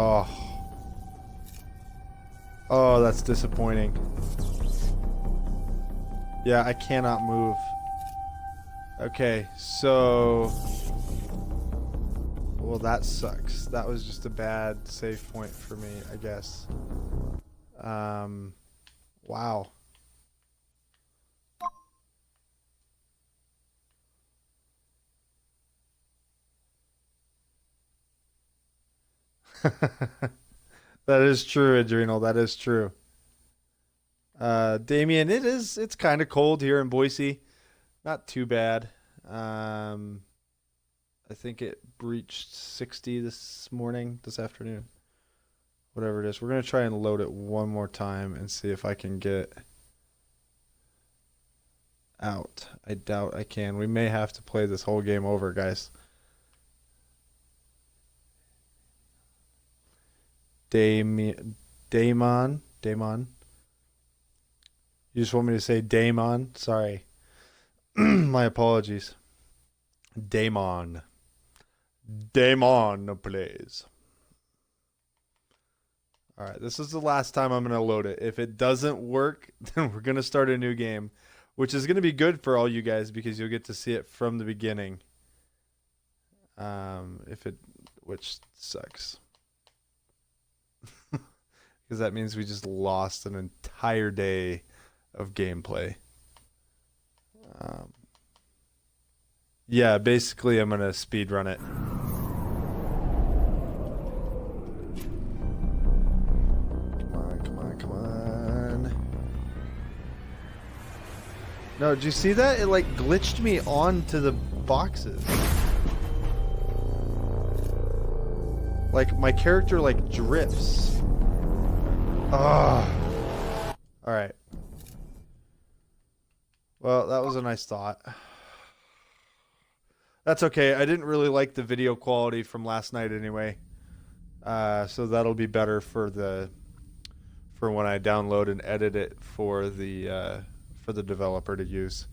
Oh. Oh, that's disappointing. Yeah, I cannot move. Okay, so... Well, that sucks. That was just a bad save point for me, I guess. Wow. That is true, Adrenal. That is true. Damien, it's kind of cold here in Boise. Not too bad. I think it breached 60 this afternoon. Whatever it is. We're going to try and load it one more time and see if I can get out. I doubt I can. We may have to play this whole game over, guys. Damon. You just want me to say Damon? Sorry. My apologies. Damon, please. All right, this is the last time I'm going to load it. If it doesn't work, then we're going to start a new game, which is going to be good for all you guys because you'll get to see it from the beginning. Which sucks. Because that means we just lost an entire day of gameplay. Yeah, basically I'm going to speed run it. Come on. No, did you see that? It like glitched me onto the boxes. Like my character like drifts. Ah. All right. Well, that was a nice thought. That's okay. I didn't really like the video quality from last night anyway. So that'll be better for when I download and edit it for the developer to use.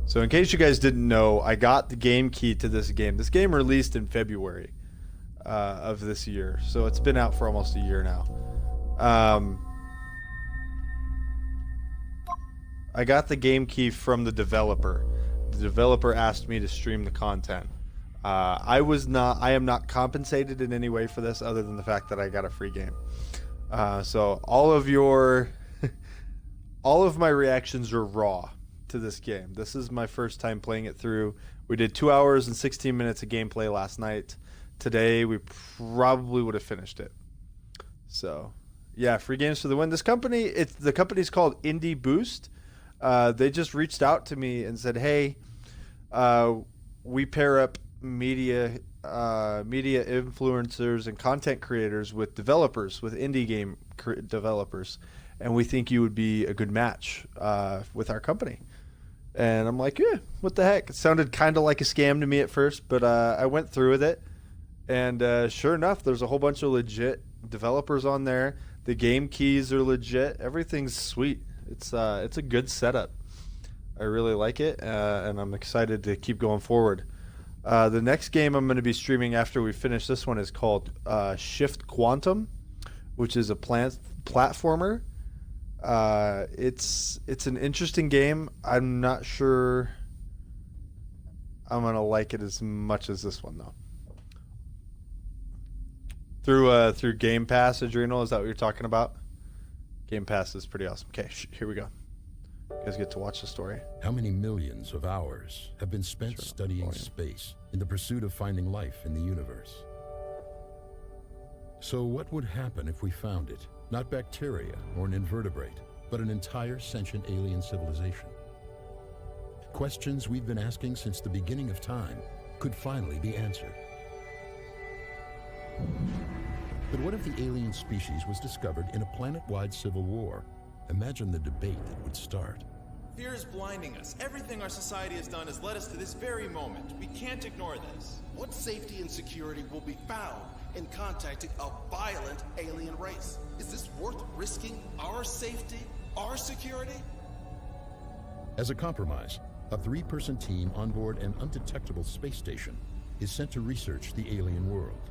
So in case you guys didn't know, I got the game key to this game. This game released in February of this year. So it's been out for almost a year now. I got the game key from the developer. The developer asked me to stream the content. I am not compensated in any way for this other than the fact that I got a free game. So all of my reactions are raw to this game. This is my first time playing it through. We did 2 hours and 16 minutes of gameplay last night. Today we probably would have finished it. So yeah, free games for the win. The company's called Indie Boost. They just reached out to me and said, "Hey, we pair up media influencers and content creators with developers, with indie game developers, and we think you would be a good match with our company." And I'm like, "Yeah, what the heck?" It sounded kind of like a scam to me at first, but I went through with it, and sure enough, there's a whole bunch of legit developers on there. The game keys are legit. Everything's sweet. It's a good setup. I really like it, and I'm excited to keep going forward. The next game I'm going to be streaming after we finish this one is called Shift Quantum, which is a platformer. It's an interesting game. I'm not sure I'm going to like it as much as this one, though. Through Game Pass, Adrenal, is that what you're talking about? Game Pass is pretty awesome. Okay, here we go. You guys get to watch the story. How many millions of hours have been spent studying space in the pursuit of finding life in the universe? So what would happen if we found it? Not bacteria or an invertebrate, but an entire sentient alien civilization. Questions we've been asking since the beginning of time could finally be answered. But what if the alien species was discovered in a planet-wide civil war? Imagine the debate that would start. Fear is blinding us. Everything our society has done has led us to this very moment. We can't ignore this. What safety and security will be found in contacting a violent alien race? Is this worth risking our safety, our security? As a compromise, a 3-person team on board an undetectable space station is sent to research the alien world.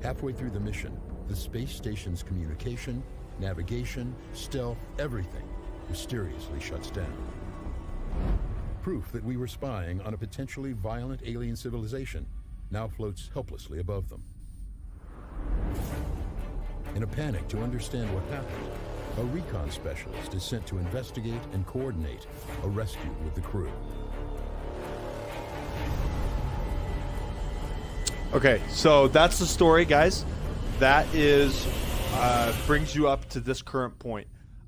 Halfway through the mission, the space station's communication, navigation, stealth, everything mysteriously shuts down. Proof that we were spying on a potentially violent alien civilization now floats helplessly above them. In a panic to understand what happened, a recon specialist is sent to investigate and coordinate a rescue with the crew. Okay, so that's the story, guys. That is brings you up to this current point.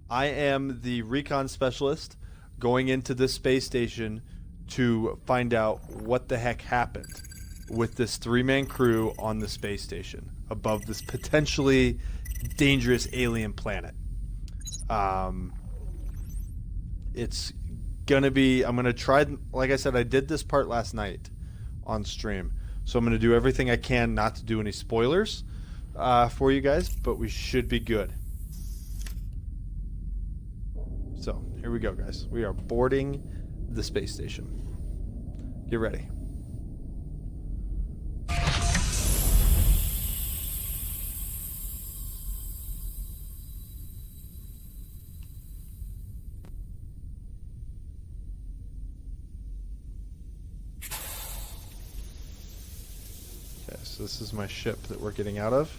I am the recon specialist going into this space station to find out what the heck happened with this 3-man crew on the space station above this potentially dangerous alien planet. It's gonna be, I'm gonna try, like I said, I did this part last night on stream, so I'm gonna do everything I can not to do any spoilers for you guys, but we should be good. So here we go, guys. We are boarding the space station. Get ready. Okay, so this is my ship that we're getting out of.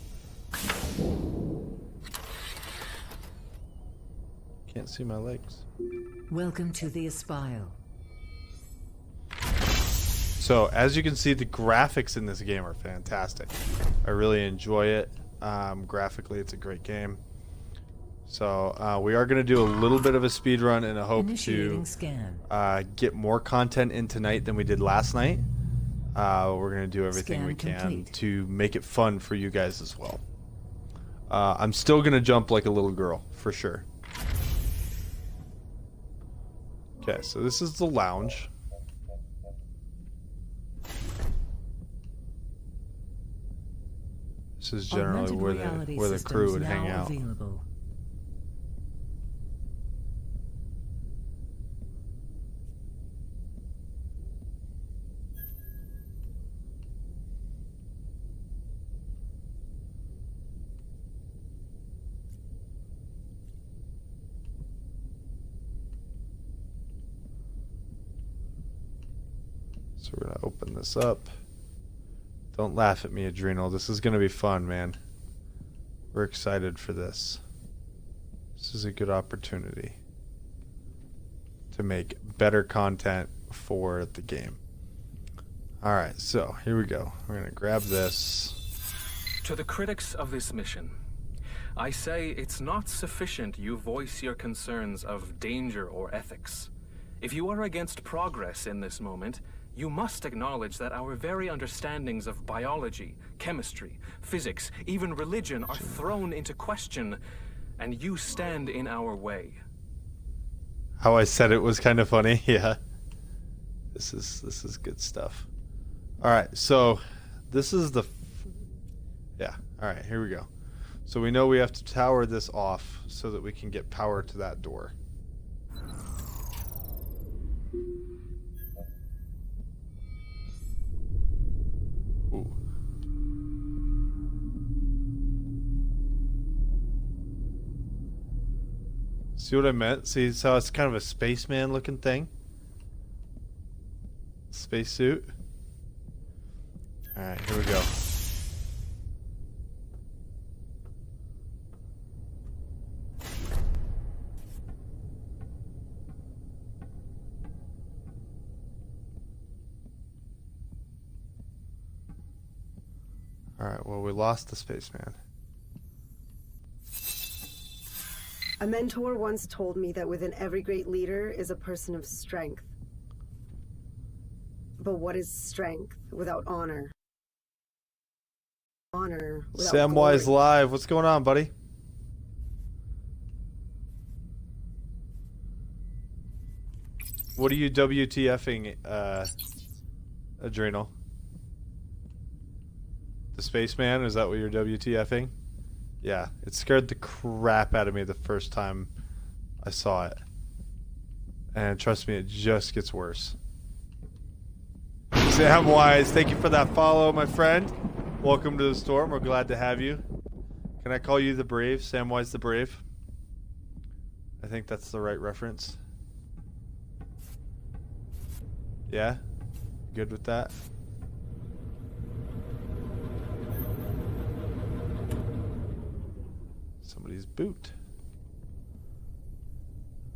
Can't see my legs. Welcome to the Aspile. So, as you can see, the graphics in this game are fantastic. I really enjoy it. Graphically, it's a great game. So, we are going to do a little bit of a speed run in a hope Initiating to scan. get more content in tonight than we did last night. We're going to do everything Scan we can complete. to make it fun for you guys as well. I'm still going to jump like a little girl, for sure. Okay, so this is the lounge. This is generally Augmented where the reality crew would systems hang now out. available. So we're gonna open this up. Don't laugh at me, Adrenal. This is gonna be fun, man. We're excited for this. This is a good opportunity to make better content for the game. Alright, so here we go. We're gonna grab this. To the critics of this mission, I say it's not sufficient you voice your concerns of danger or ethics. If you are against progress in this moment, you must acknowledge that our very understandings of biology, chemistry, physics, even religion are thrown into question, and you stand in our way. How I said it was kind of funny, yeah. This is good stuff. Alright, so this is the... yeah, alright, here we go. So we know we have to tower this off so that we can get power to that door. Ooh. See what I meant? See how it's kind of a spaceman looking thing? Spacesuit. Alright, here we go. Alright, well, we lost the spaceman. A mentor once told me that within every great leader is a person of strength. But what is strength without honor? Honor without Samwise glory. Live, what's going on, buddy? What are you WTFing, Adrenal? The spaceman? Is that what you're WTFing? Yeah, it scared the crap out of me the first time I saw it. And trust me, it just gets worse. Samwise, thank you for that follow, my friend. Welcome to the storm. We're glad to have you. Can I call you the Brave? Samwise the Brave? I think that's the right reference. Yeah? Good with that? Somebody's boot.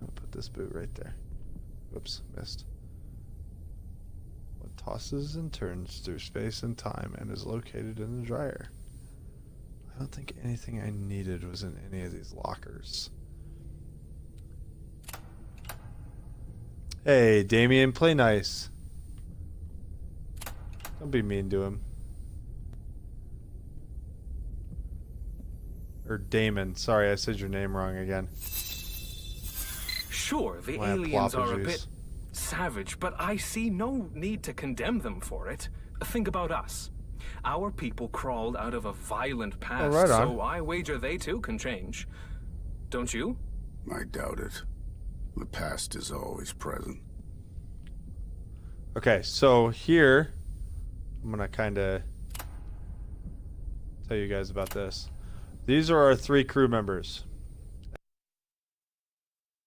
I'll put this boot right there. Whoops, missed. What tosses and turns through space and time and is located in the dryer. I don't think anything I needed was in any of these lockers. Hey, Damien, play nice. Don't be mean to him. Or Damon. Sorry, I said your name wrong again. Sure, the My aliens are a apologies. bit savage, but I see no need to condemn them for it. Think about us. Our people crawled out of a violent past, right on. so I wager they too can change. Don't you? I doubt it. The past is always present. Okay, so here, I'm going to kind of tell you guys about this. These are our 3 crew members.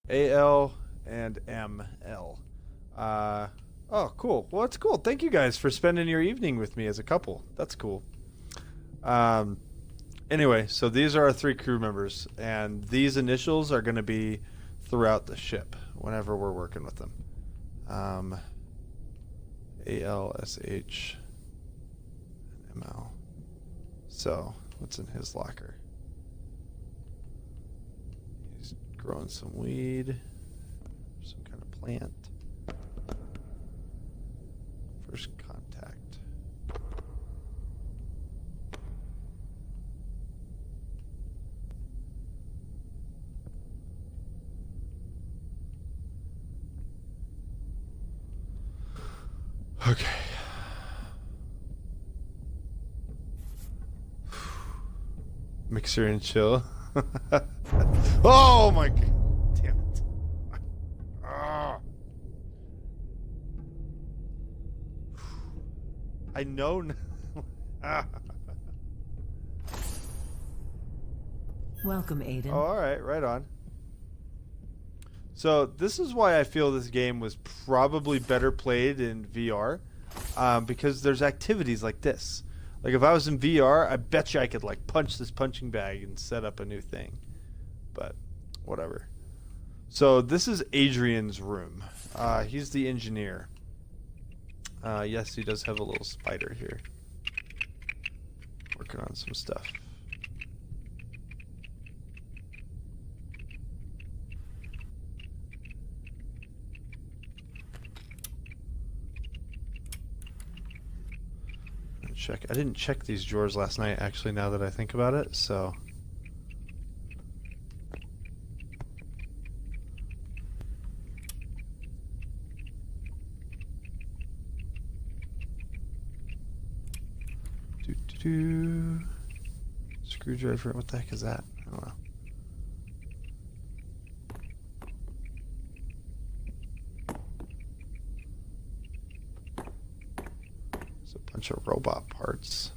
AL and ML. Oh, cool. Well, that's cool. Thank you guys for spending your evening with me as a couple. That's cool. Anyway, so these are our 3 crew members, and these initials are going to be throughout the ship whenever we're working with them. AL, SH, and ML. So, what's in his locker? He's growing some weed, some kind of plant. First contact. Okay. Mixer and chill. Oh my god. Damn it. Ah. I know. Welcome, Aiden. Oh, all right, right on. So this is why I feel this game was probably better played in VR, because there's activities like this. Like if I was in VR, I bet you I could like punch this punching bag and set up a new thing. But whatever. So this is Adrian's room. He's the engineer. Yes, he does have a little spider here. Working on some stuff. I didn't check these drawers last night, actually, now that I think about it, so... Screwdriver, what the heck is that? I don't know. It's a bunch of robot parts.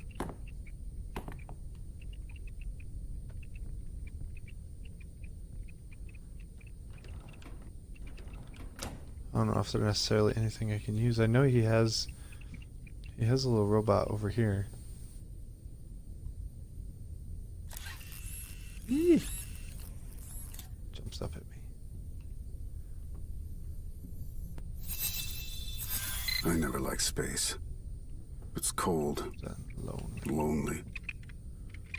I don't know if they're necessarily anything I can use. I know he has a little robot over here. Eee. Jumps up at me. I never liked space. It's cold, lonely.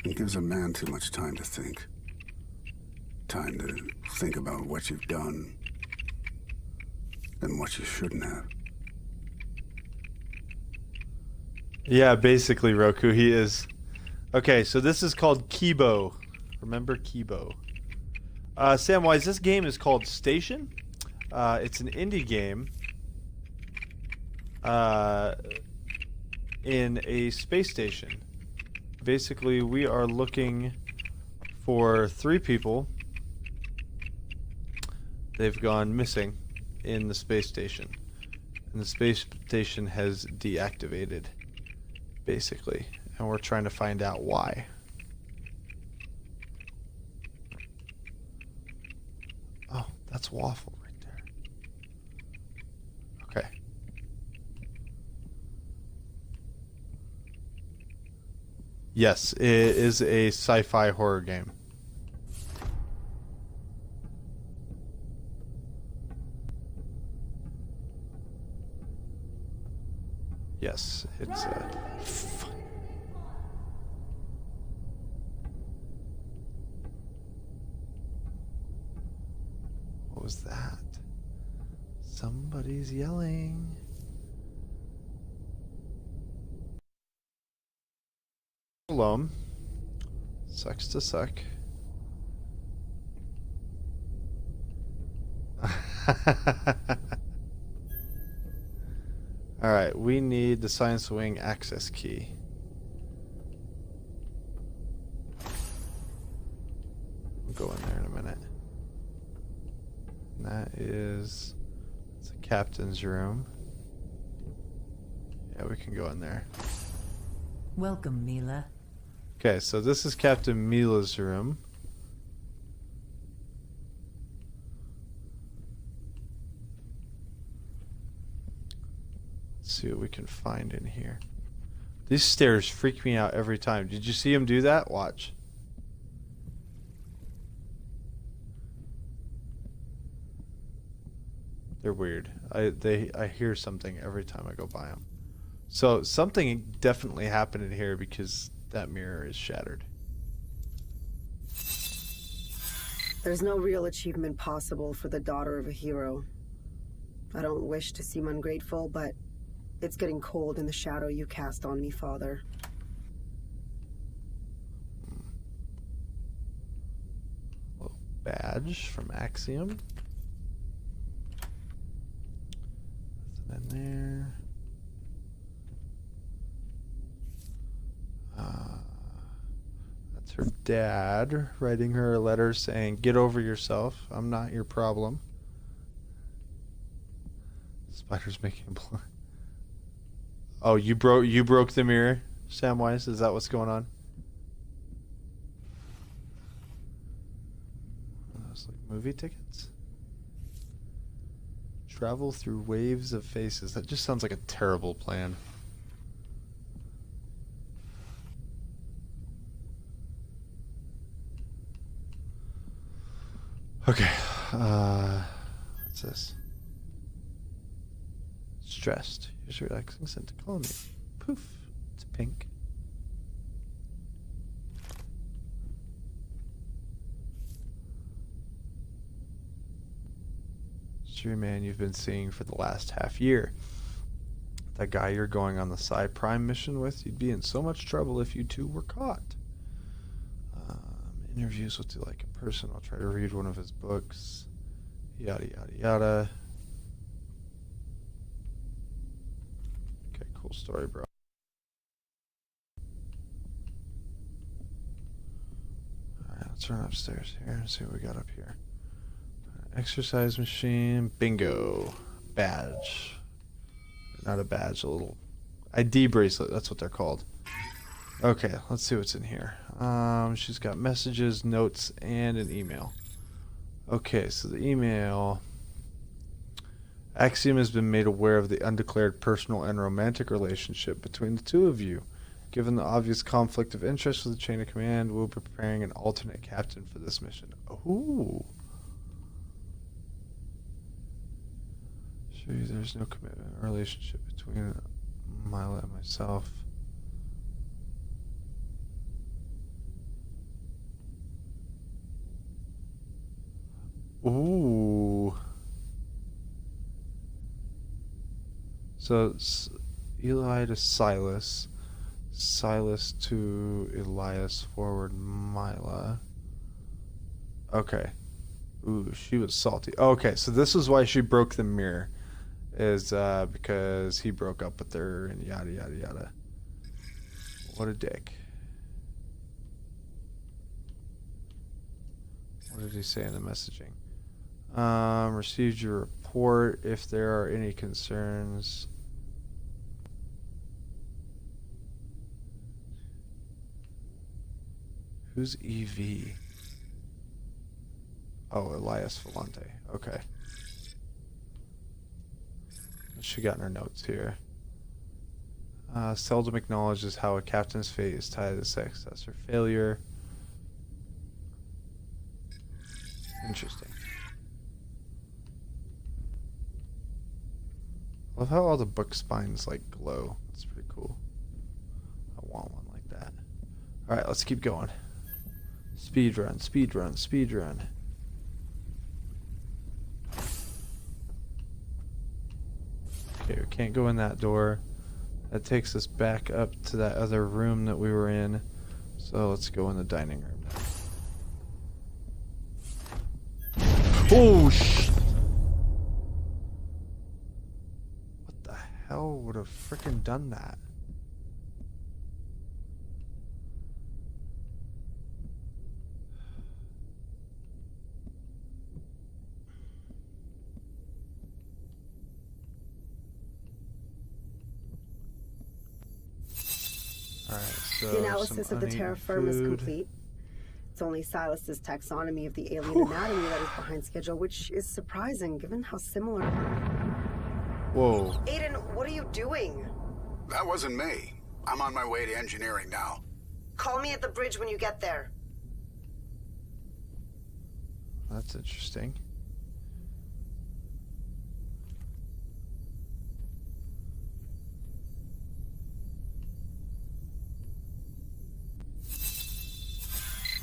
It gives a man too much time to think. Time to think about what you've done and what you shouldn't have. Yeah, basically, Roku, he is. Okay, so this is called Kibo. Remember Kibo. Samwise, this game is called Station. It's an indie game in a space station. Basically, we are looking for 3 people. They've gone missing in the space station. And the space station has deactivated, basically. and we're trying to find out why. Oh, that's Waffle right there. Okay. Yes, it is a sci-fi horror game. Yes, it's what was that? Somebody's yelling. Alone. Sucks to suck. Alright, we need the science wing access key. We'll go in there in a minute. And that is... it's a captain's room. Yeah, we can go in there. Welcome, Mila. Okay, so this is Captain Mila's room. Let's see what we can find in here. These stairs freak me out every time. Did you see him do that? Watch. They're weird. I hear something every time I go by them. So something definitely happened in here because that mirror is shattered. There's no real achievement possible for the daughter of a hero. I don't wish to seem ungrateful, but it's getting cold in the shadow you cast on me, Father. Little badge from Axiom. Nothing in there. That's her dad writing her a letter saying, "Get over yourself. I'm not your problem." Spider's making a blood. Oh, you broke the mirror, Samwise? Is that what's going on? Those like movie tickets? Travel through waves of faces. That just sounds like a terrible plan. Okay. What's this? Stressed. Here's a relaxing scent to calm me. Poof. It's pink. Mystery man you've been seeing for the last half year. That guy you're going on the Psi Prime mission with, you'd be in so much trouble if you two were caught. Interviews with you like in person. I'll try to read one of his books. Yada yada yada. Okay, cool story, bro. Alright, let's run upstairs here and see what we got up here. Exercise machine. Bingo. Badge. Not a badge, a little ID bracelet. That's what they're called. Okay, let's see what's in here. She's got messages, notes, and an email. Okay, so the email. Axiom has been made aware of the undeclared personal and romantic relationship between the two of you. Given the obvious conflict of interest with the chain of command, we'll be preparing an alternate captain for this mission. Ooh. Show you there's no commitment or relationship between Mila and myself. Ooh. So it's Eli to Silas. Silas to Elias forward Mila. Okay. Ooh, she was salty. Okay, so this is why she broke the mirror. Is because he broke up with her and yada yada yada. What a dick. What did he say in the messaging? Received your report. If there are any concerns, Who's EV? Oh, Elias Volante. Okay. What's she got in her notes here? Seldom acknowledges how a captain's fate is tied to success or failure. Interesting. I love how all the book spines like glow. That's pretty cool. I want one like that. Alright, let's keep going. Speed run, speed run, speed run. Okay, we can't go in that door. That takes us back up to that other room that we were in. So let's go in the dining room now. Oh, what the hell would have frickin' done that? Alright, so The analysis of the terra firma is food. complete. It's only Silas's taxonomy of the alien anatomy that is behind schedule, which is surprising given how similar. Whoa. Aiden, what are you doing? That wasn't me. I'm on my way to engineering now. Call me at the bridge when you get there. That's interesting.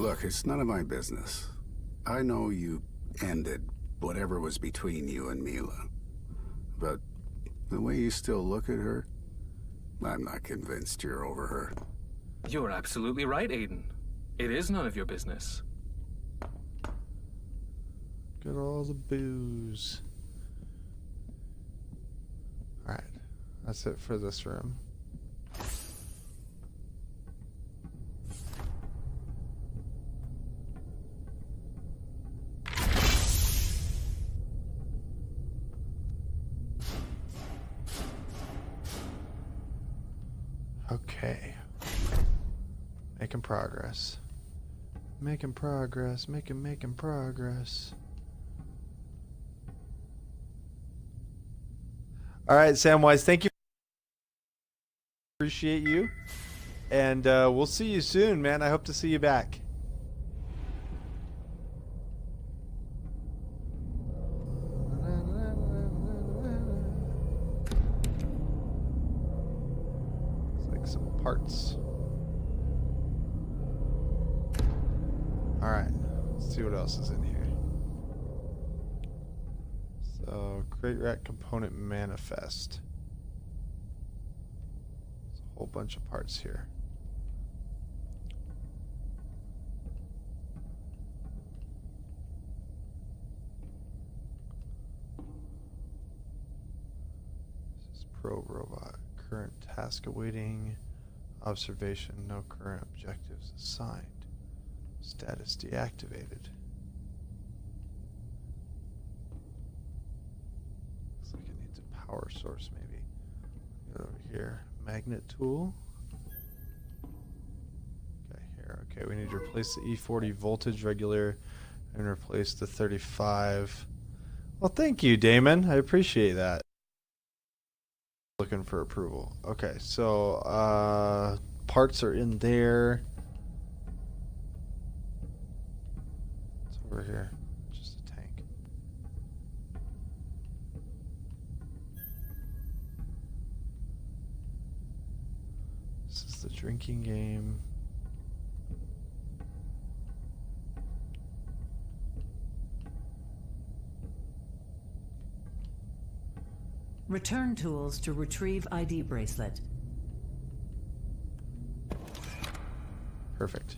Look, it's none of my business. I know you ended whatever was between you and Mila. But the way you still look at her, I'm not convinced you're over her. You're absolutely right, Aiden. It is none of your business. Get all the booze. Alright, that's it for this room. Okay. Making progress. Making progress. Making progress. Alright, Samwise, thank you. Appreciate you. And we'll see you soon, man. I hope to see you back. It's like some parts. Alright, let's see what else is in here. So, Crate Rat Component Manifest. There's a whole bunch of parts here. This is Probe Robot. Current task awaiting observation. No current objectives assigned. Status deactivated. Looks like it needs a power source, maybe. Get over here. Magnet tool. Okay, here. Okay, we need to replace the E40 voltage regulator and replace the 35. Well, thank you, Damon. I appreciate that. Looking for approval. Okay, so parts are in there. It's over here. Just a tank. This is the drinking game. Return tools to retrieve ID bracelet. Perfect.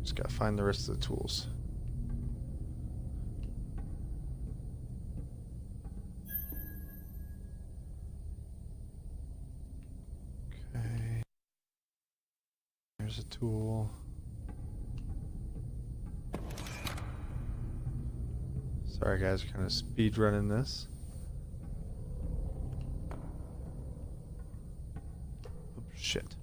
Just gotta find the rest of the tools. Okay. There's a tool. Sorry guys, kind of speed running this. Shit.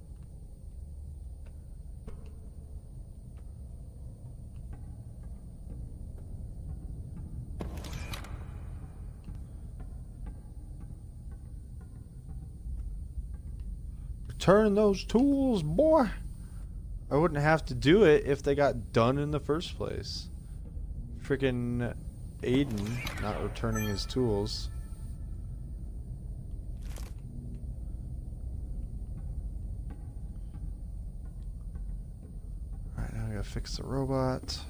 return those tools, boy. I wouldn't have to do it if they got done in the first place. Freaking Aiden not returning his tools. Alright, now I gotta fix the robot.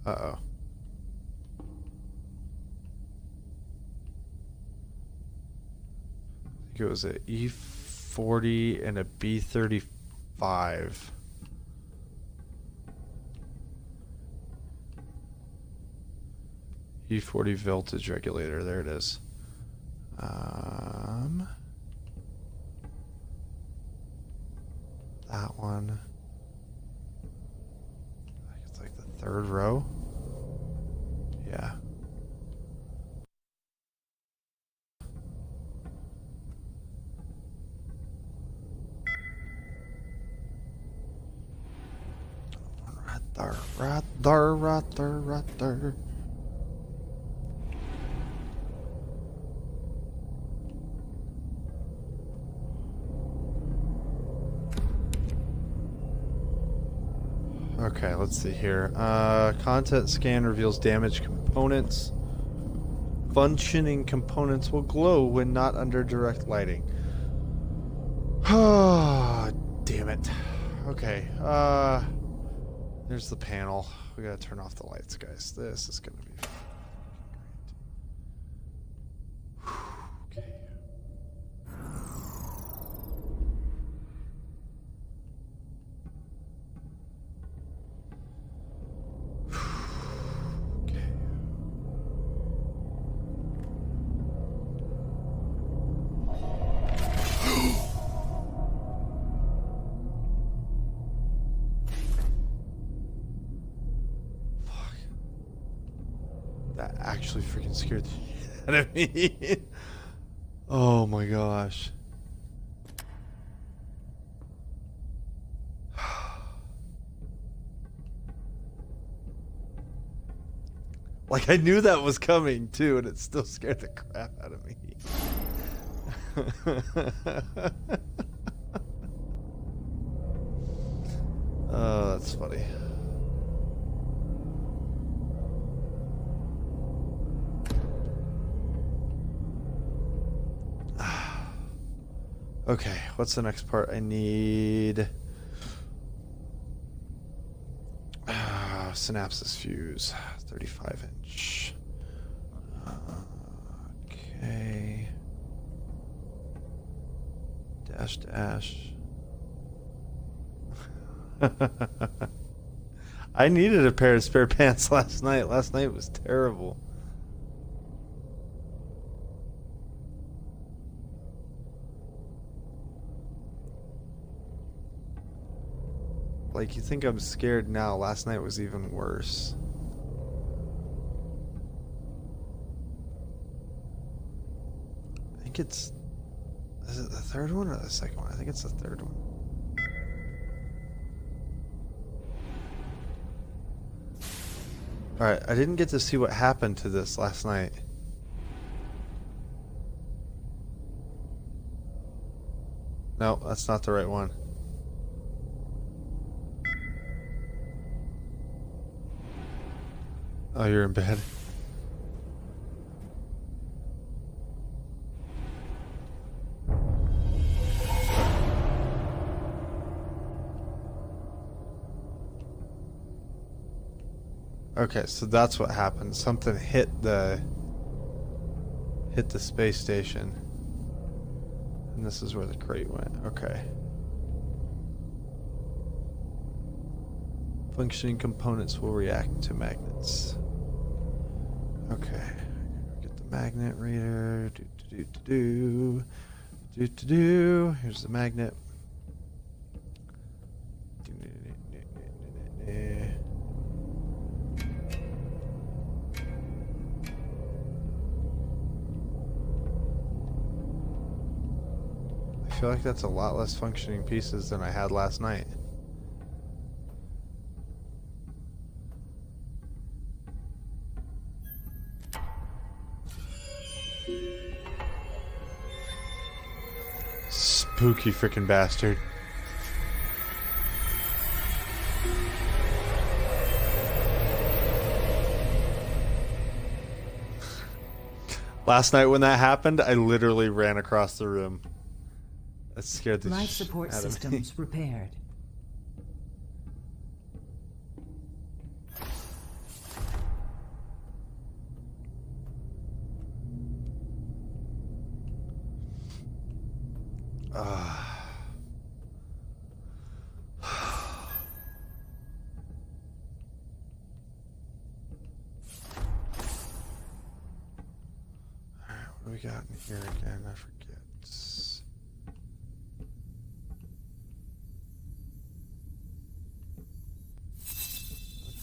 Uh-oh. I think it was a E40 and a B35. E40 voltage regulator, there it is. That one. I think it's like the third row. Yeah. Right there, right there, right there, right there. Okay, let's see here. Content scan reveals damaged components. Functioning components will glow when not under direct lighting. Oh, damn it. Okay, there's the panel. We gotta turn off the lights, guys. This is gonna be great. Okay. That actually freaking scared the shit out of me. Oh my gosh. Like, I knew that was coming too, and it still scared the crap out of me. Oh, that's funny. Okay, what's the next part I need? Synapses fuse, 35-inch. Okay. Dash. I needed a pair of spare pants last night. Last night was terrible. Like, you think I'm scared now. Last night was even worse. I think it's... Is it the third one or the second one? I think it's the third one. Alright, I didn't get to see what happened to this last night. No, that's not the right one. Oh, you're in bed. Okay, so that's what happened. Something hit the space station. And this is where the crate went. Okay. Functioning components will react to magnets. Okay, get the magnet reader. Here's the magnet. I feel like that's a lot less functioning pieces than I had last night. Spooky freaking bastard. Last night when that happened, I literally ran across the room. That scared the Life shit support out of me. systems repaired. What do we got in here again? I forget.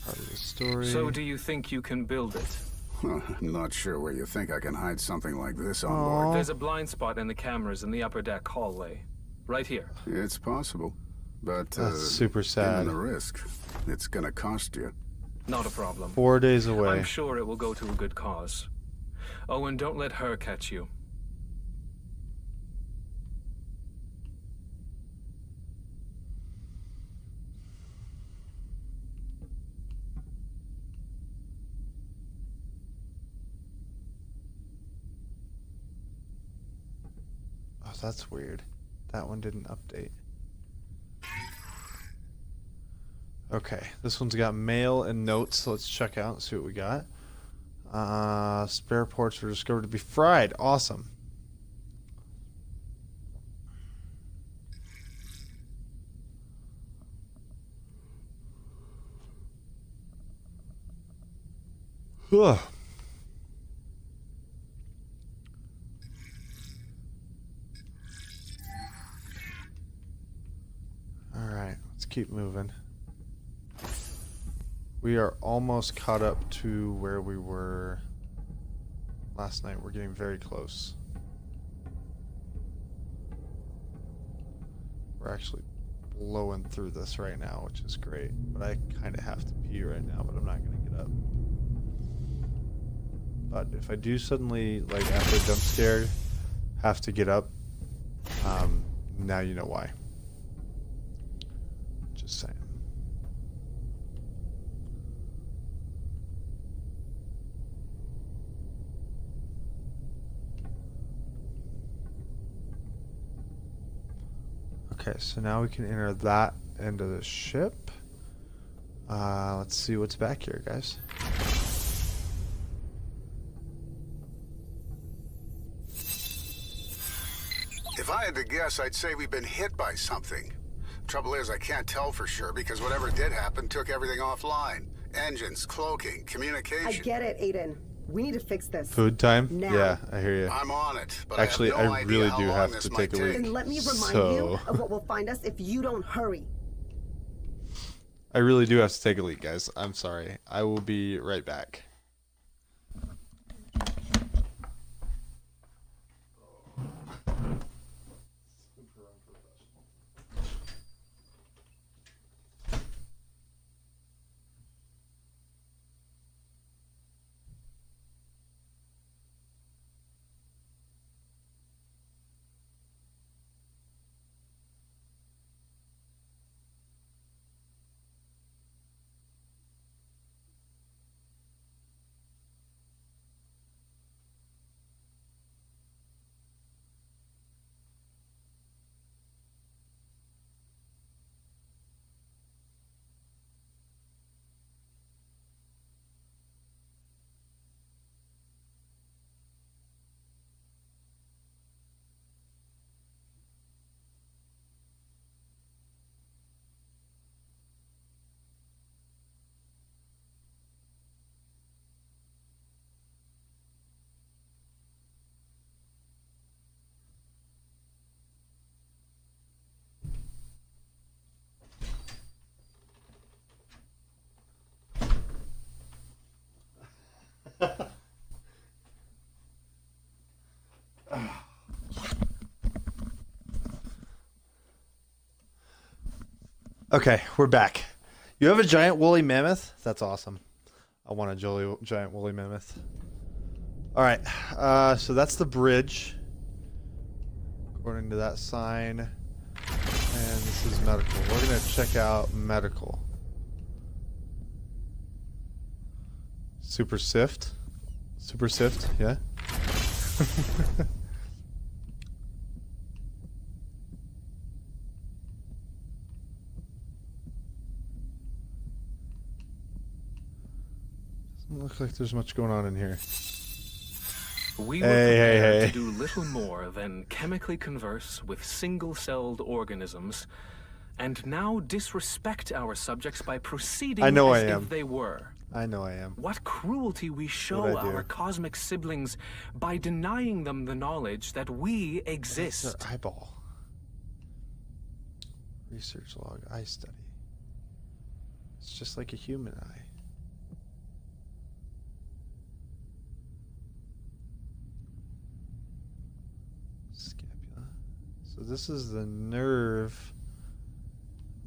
Part of the story. So do you think you can build it? I'm not sure where you think I can hide something like this on board. There's a blind spot in the cameras in the upper deck hallway. Right here. It's possible, but That's super sad. given the risk, it's gonna cost you. Not a problem. 4 days away. I'm sure it will go to a good cause. Oh, and don't let her catch you. Oh, that's weird. That one didn't update. Okay, this one's got mail and notes, so let's check out and see what we got. Spare parts were discovered to be fried. Awesome. Ugh. Alright, let's keep moving. We are almost caught up to where we were last night. We're getting very close. We're actually blowing through this right now, which is great. But I kind of have to pee right now, but I'm not going to get up. But if I do suddenly, like after a jump scare, have to get up, now you know why. Just saying. Okay, so now we can enter that into the ship. Let's see what's back here, guys. If I had to guess, I'd say we've been hit by something. Trouble is, I can't tell for sure because whatever did happen took everything offline. Engines, cloaking, communication. I get it, Aiden. We need to fix this. Food time? Now. Yeah, I hear you. I'm on it, but Actually, I have no I idea really how do long have this to might take a leak. Then let me remind So- you of what will find us if you don't hurry. I really do have to take a leak, guys. I'm sorry. I will be right back. Okay, we're back. You have a giant woolly mammoth? That's awesome. I want a giant woolly mammoth. All right, so that's the bridge. According to that sign. And this is medical. We're going to check out medical. Super Sift. Super Sift, yeah. Doesn't look like there's much going on in here. We were prepared to do little more than chemically converse with single-celled organisms, and now disrespect our subjects by proceeding as if they were. I know I am. What cruelty we show our cosmic siblings by denying them the knowledge that we exist. That's their eyeball. Research log, eye study. It's just like a human eye. Scapula. So this is the nerve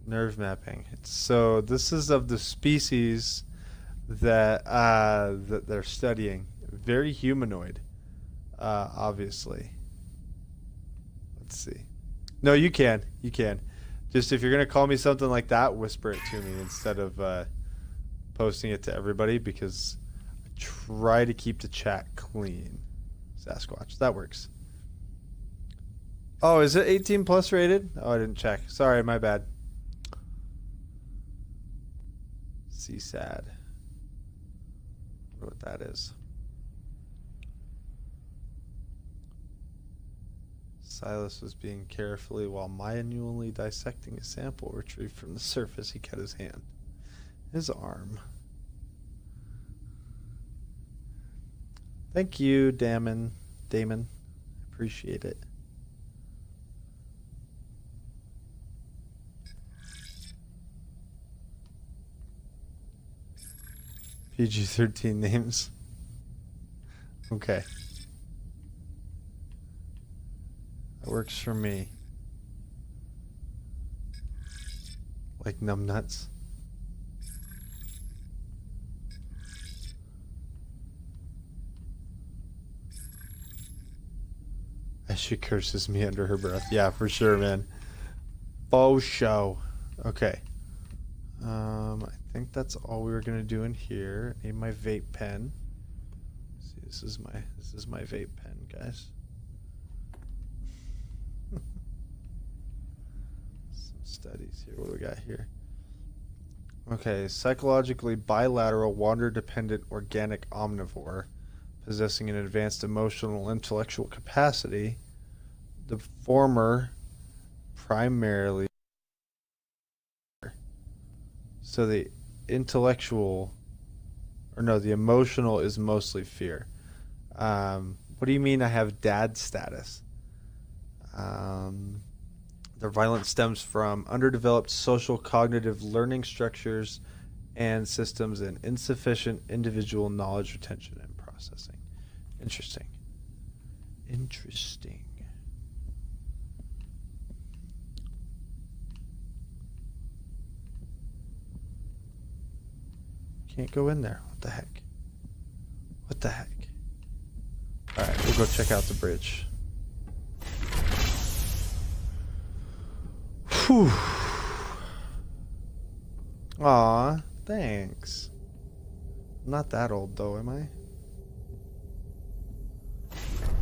mapping. So this is of the species that that they're studying. Very humanoid, obviously. Let's see. No, you can. Just if you're gonna call me something like that, whisper it to me instead of posting it to everybody, because I try to keep the chat clean. Sasquatch, that works. Oh, is it 18 plus rated? Oh, I didn't check. Sorry, my bad. CSAD. I wonder what that is. Silas was being carefully while manually dissecting a sample retrieved from the surface. He cut his hand, his arm. Thank you, Damon. Appreciate it. PG-13 names. Okay. That works for me. Like numbnuts. As she curses me under her breath. Yeah, for sure, man. Faux show. Okay. I think that's all we were gonna do in here. I need my vape pen. See, this is my vape pen, guys. Some studies here. What do we got here? Okay, psychologically bilateral, wander-dependent organic omnivore, possessing an advanced emotional and intellectual capacity. The former primarily. So the intellectual, or no, the emotional is mostly fear. What do you mean I have dad status? Their violence stems from underdeveloped social cognitive learning structures and systems and insufficient individual knowledge retention and processing. Interesting. Can't go in there. What the heck? Alright, we'll go check out the bridge. Whew. Aw, thanks. I'm not that old though, am I?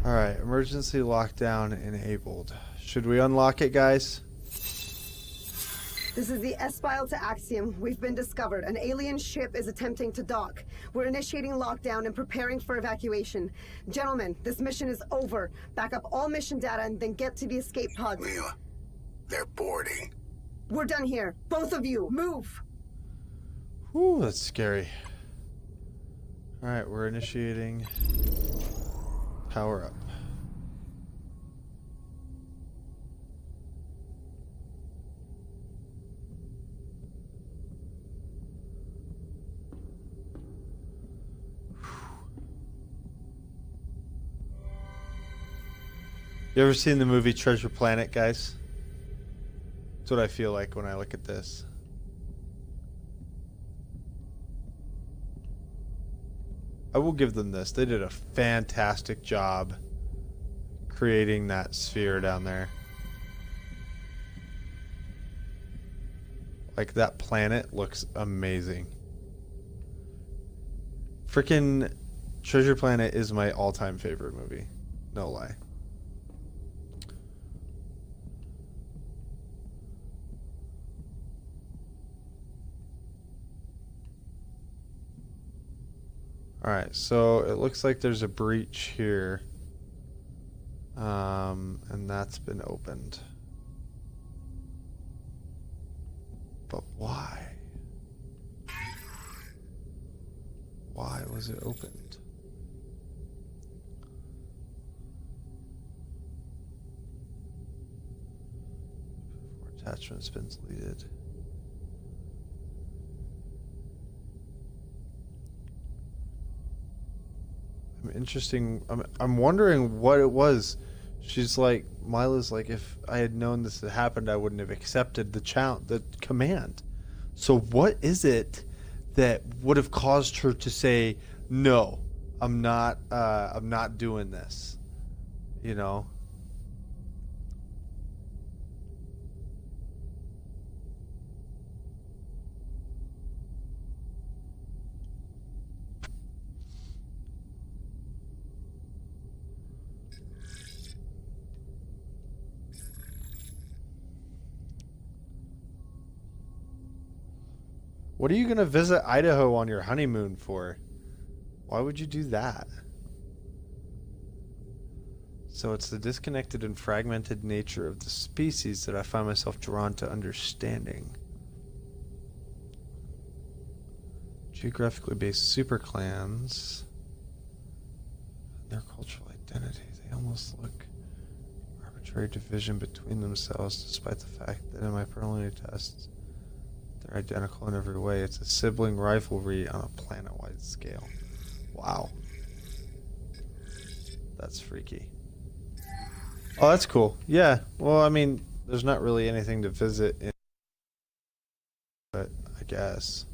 Alright, emergency lockdown enabled. Should we unlock it, guys? This is the S-File to Axiom. We've been discovered. An alien ship is attempting to dock. We're initiating lockdown and preparing for evacuation. Gentlemen, this mission is over. Back up all mission data and then get to the escape pod. Leela, they're boarding. We're done here. Both of you, move! Whew, that's scary. Alright, we're initiating power up. You ever seen the movie Treasure Planet, guys? That's what I feel like when I look at this. I will give them this. They did a fantastic job creating that sphere down there. Like, that planet looks amazing. Freaking Treasure Planet is my all-time favorite movie. No lie. Alright, so it looks like there's a breach here. And that's been opened. But why? Why was it opened? Before attachment's been deleted. I'm wondering what it was. She's like, Mila's like, if I had known this had happened, I wouldn't have accepted the command. So what is it that would have caused her to say, no, I'm not doing this, you know? What are you going to visit Idaho on your honeymoon for? Why would you do that? So it's the disconnected and fragmented nature of the species that I find myself drawn to understanding. Geographically based superclans. Their cultural identity. They almost look arbitrary division between themselves, despite the fact that in my preliminary tests, they're identical in every way. It's a sibling rivalry on a planet-wide scale. Wow. That's freaky. Oh, that's cool. Yeah. Well, I mean, there's not really anything to visit in, but I guess.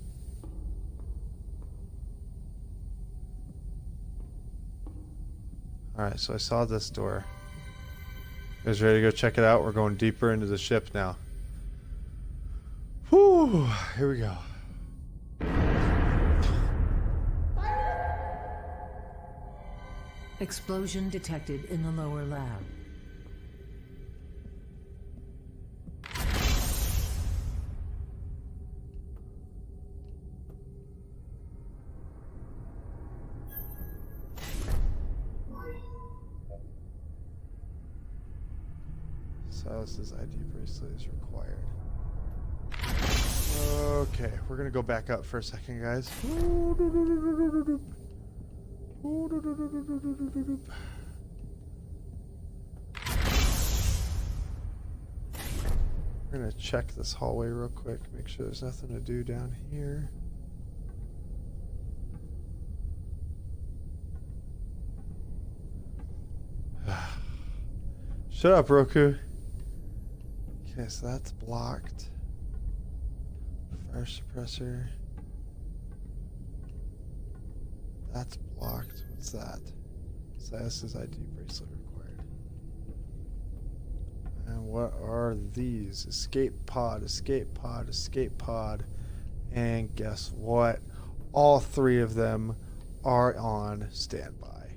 Alright, so I saw this door. You guys ready to go check it out? We're going deeper into the ship now. Whew, here we go. Explosion detected in the lower lab. Silas's ID bracelet is required. Okay, we're gonna go back up for a second, guys. We're gonna check this hallway real quick, make sure there's nothing to do down here. Shut up, Roku. Okay, so that's blocked. Fire suppressor. That's blocked. What's that? Silas's ID bracelet required. And what are these? Escape pod, escape pod, escape pod. And guess what? All three of them are on standby.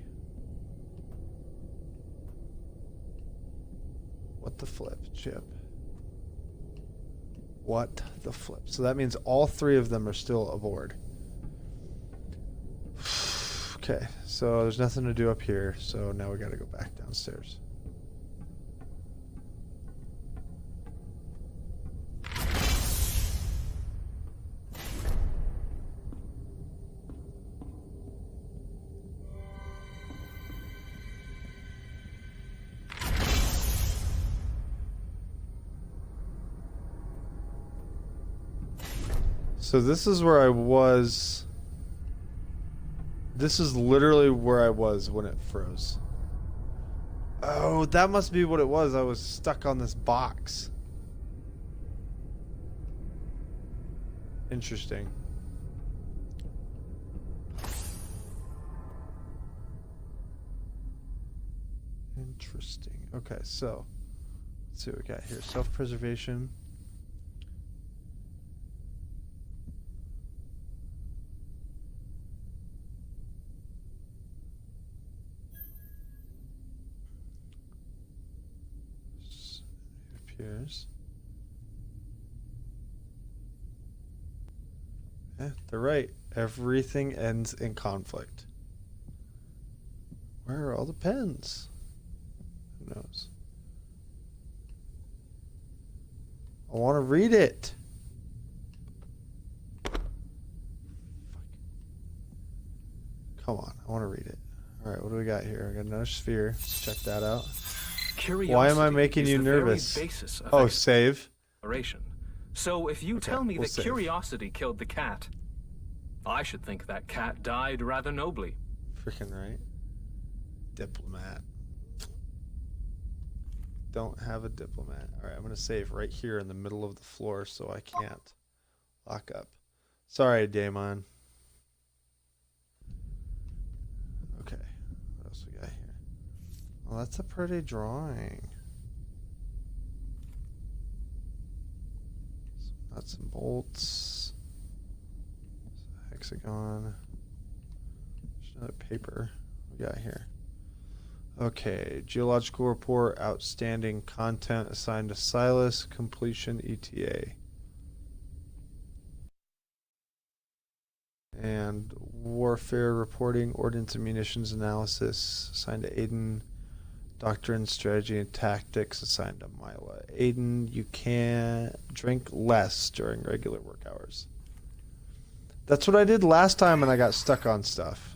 What the flip, Chip? What the flip? So that means all three of them are still aboard. Okay, so there's nothing to do up here, so now we gotta go back downstairs. So this is where I was. This is literally where I was when it froze. Oh, that must be what it was. I was stuck on this box. Interesting. Interesting. Okay, so let's see what we got here. Self-preservation. It appears. Yeah, they're right. Everything ends in conflict. Where are all the pens? Who knows? I want to read it. Fuck. Come on, I want to read it. All right, what do we got here? I got another sphere. Let's check that out. Why am I making you nervous? Oh, save. So if you tell me that curiosity killed the cat, I should think that cat died rather nobly. Freaking right. Diplomat. Don't have a diplomat. All right, I'm going to save right here in the middle of the floor so I can't lock up. Sorry, Damon. Okay, what else we got here? Well, that's a pretty drawing. Some nuts and bolts. Hexagon. There's another paper we got here. Okay, geological report, outstanding content assigned to Silas, completion ETA. And warfare reporting, ordnance and munitions analysis assigned to Aiden. Doctrine, strategy, and tactics assigned to Mila. Aiden, you can drink less during regular work hours. That's what I did last time and I got stuck on stuff.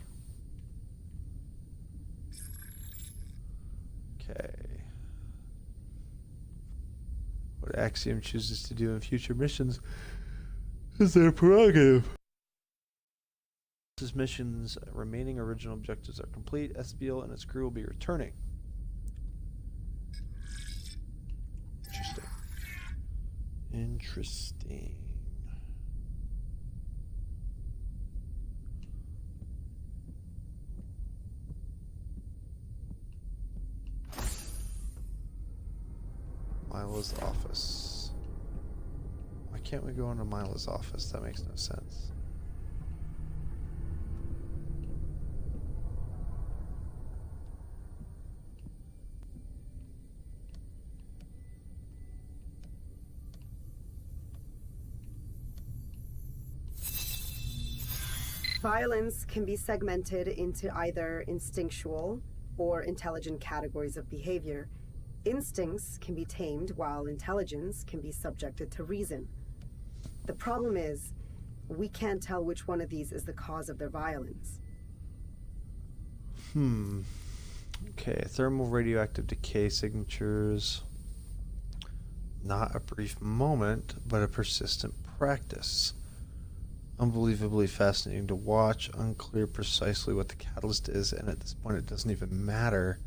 Okay. What Axiom chooses to do in future missions is their prerogative. This mission's remaining original objectives are complete. SBL and its crew will be returning. Interesting. Interesting. Mila's office. Why can't we go into Mila's office? That makes no sense. Violence can be segmented into either instinctual or intelligent categories of behavior. Instincts can be tamed, while intelligence can be subjected to reason. The problem is, we can't tell which one of these is the cause of their violence. Okay, thermal radioactive decay signatures. Not a brief moment, but a persistent practice. Unbelievably fascinating to watch. Unclear precisely what the catalyst is, and at this point it doesn't even matter.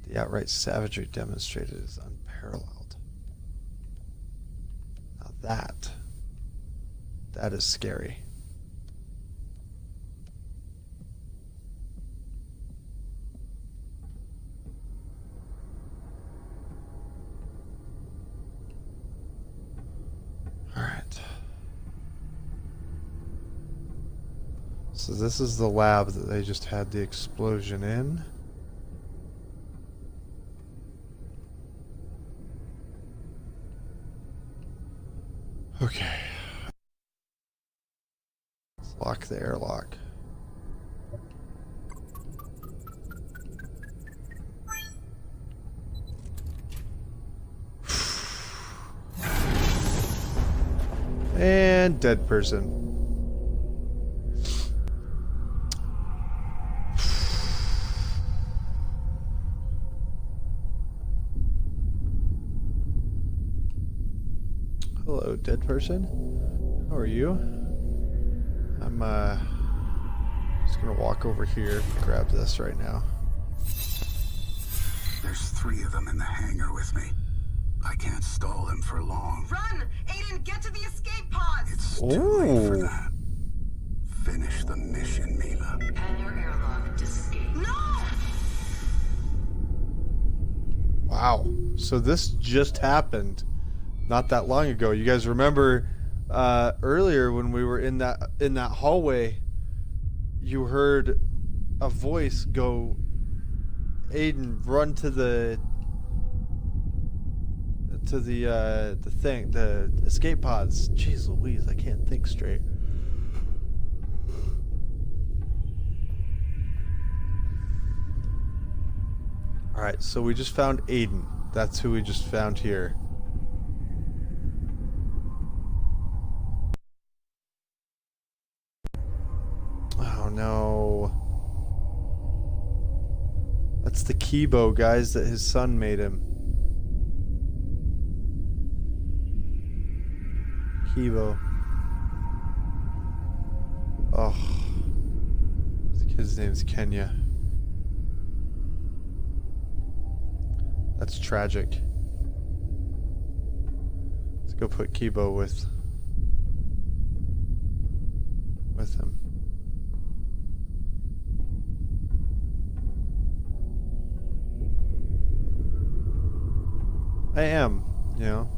The outright savagery demonstrated is unparalleled. Now that is scary. All right. So this is the lab that they just had the explosion in. Okay. Let's lock the airlock. And dead person. Hello, dead person. How are you? I'm just gonna walk over here and grab this right now. There's 3 of them in the hangar with me. I can't stall them for long. Run! Aiden, get to the escape pods! It's too late for that. Finish the mission, Mila. Hangar airlock disengaged. No! Wow. So this just happened not that long ago. You guys remember earlier when we were in that hallway, you heard a voice go, Aiden, run to the thing, the escape pods. Jeez Louise, I can't think straight. Alright, so we just found Aiden. That's who we just found here. Oh no. That's the Kibo, guys, that his son made him. Kibo. Oh. The kid's name's Kenya. That's tragic. Let's go put Kibo with him. I am, you know.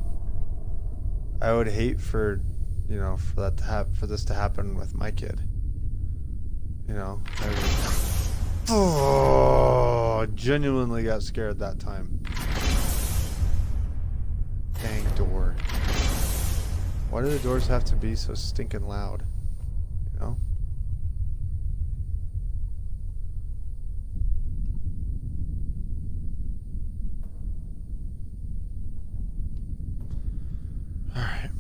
I would hate for, you know, for this to happen with my kid. You know. Oh, genuinely got scared that time. Dang door. Why do the doors have to be so stinking loud? You know? Alright.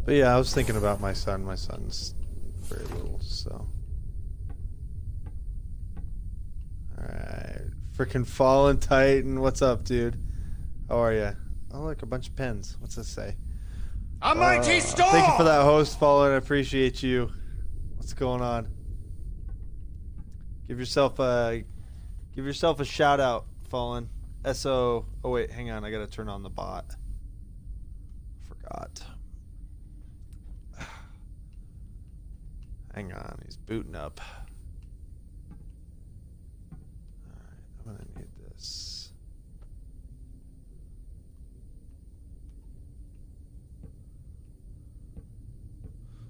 But yeah, I was thinking about my son. My son's very little, so. Alright. Frickin' Fallen Titan. What's up, dude? How are ya? Oh, look, a bunch of pens. What's this say? A mighty storm! Thank you for that host, Fallen. I appreciate you. What's going on? Give yourself a shout out, Fallen. SO. Oh wait, hang on. I gotta turn on the bot. Forgot. Hang on, he's booting up. Alright, I'm gonna need this.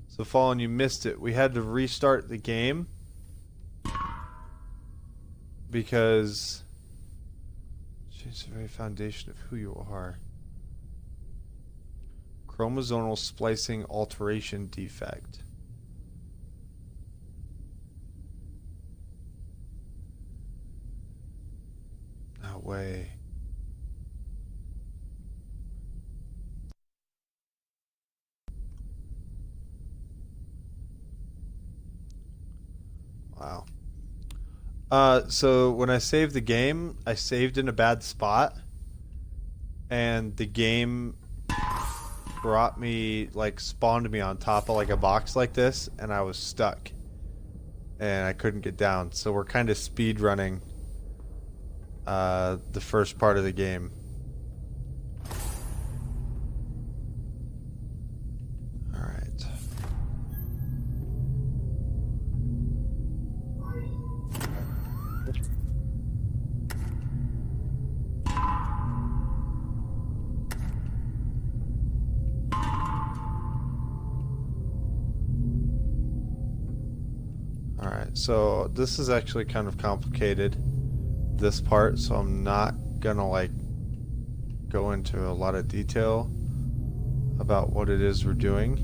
So Fallen, you missed it. We had to restart the game because change the very foundation of who you are. Chromosomal splicing alteration defect. No way. Wow. So when I saved the game, I saved in a bad spot, and the game brought me, like, spawned me on top of like a box like this, and I was stuck, and I couldn't get down. So we're kind of speed running the first part of the game. Alright. Alright, so this is actually kind of complicated, this part, so I'm not gonna like go into a lot of detail about what it is we're doing.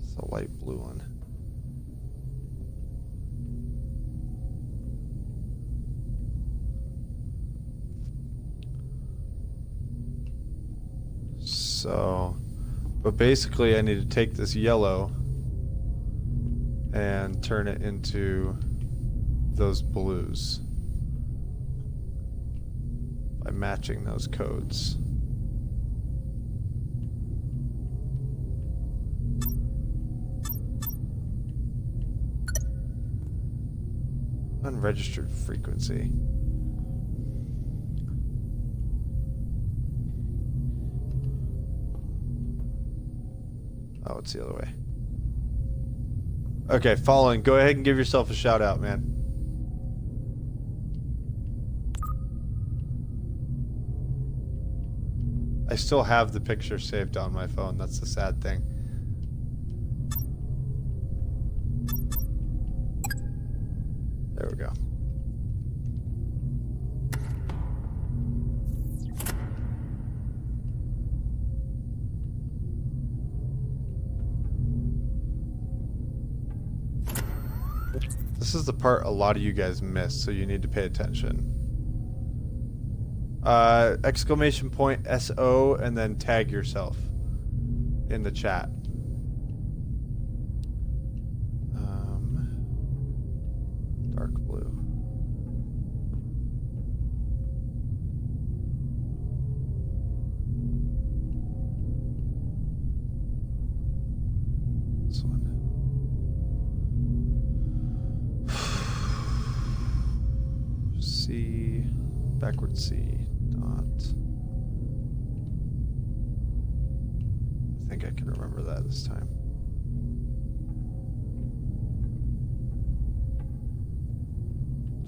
It's a light blue one. So, but basically I need to take this yellow and turn it into those blues by matching those codes. Unregistered frequency. Oh, it's the other way. Okay, Fallen, go ahead and give yourself a shout out, man. I still have the picture saved on my phone. That's the sad thing. There we go. This is the part a lot of you guys missed, so you need to pay attention. Exclamation point SO and then tag yourself in the chat. Dark blue. This one. C, backward C, dot. I think I can remember that this time.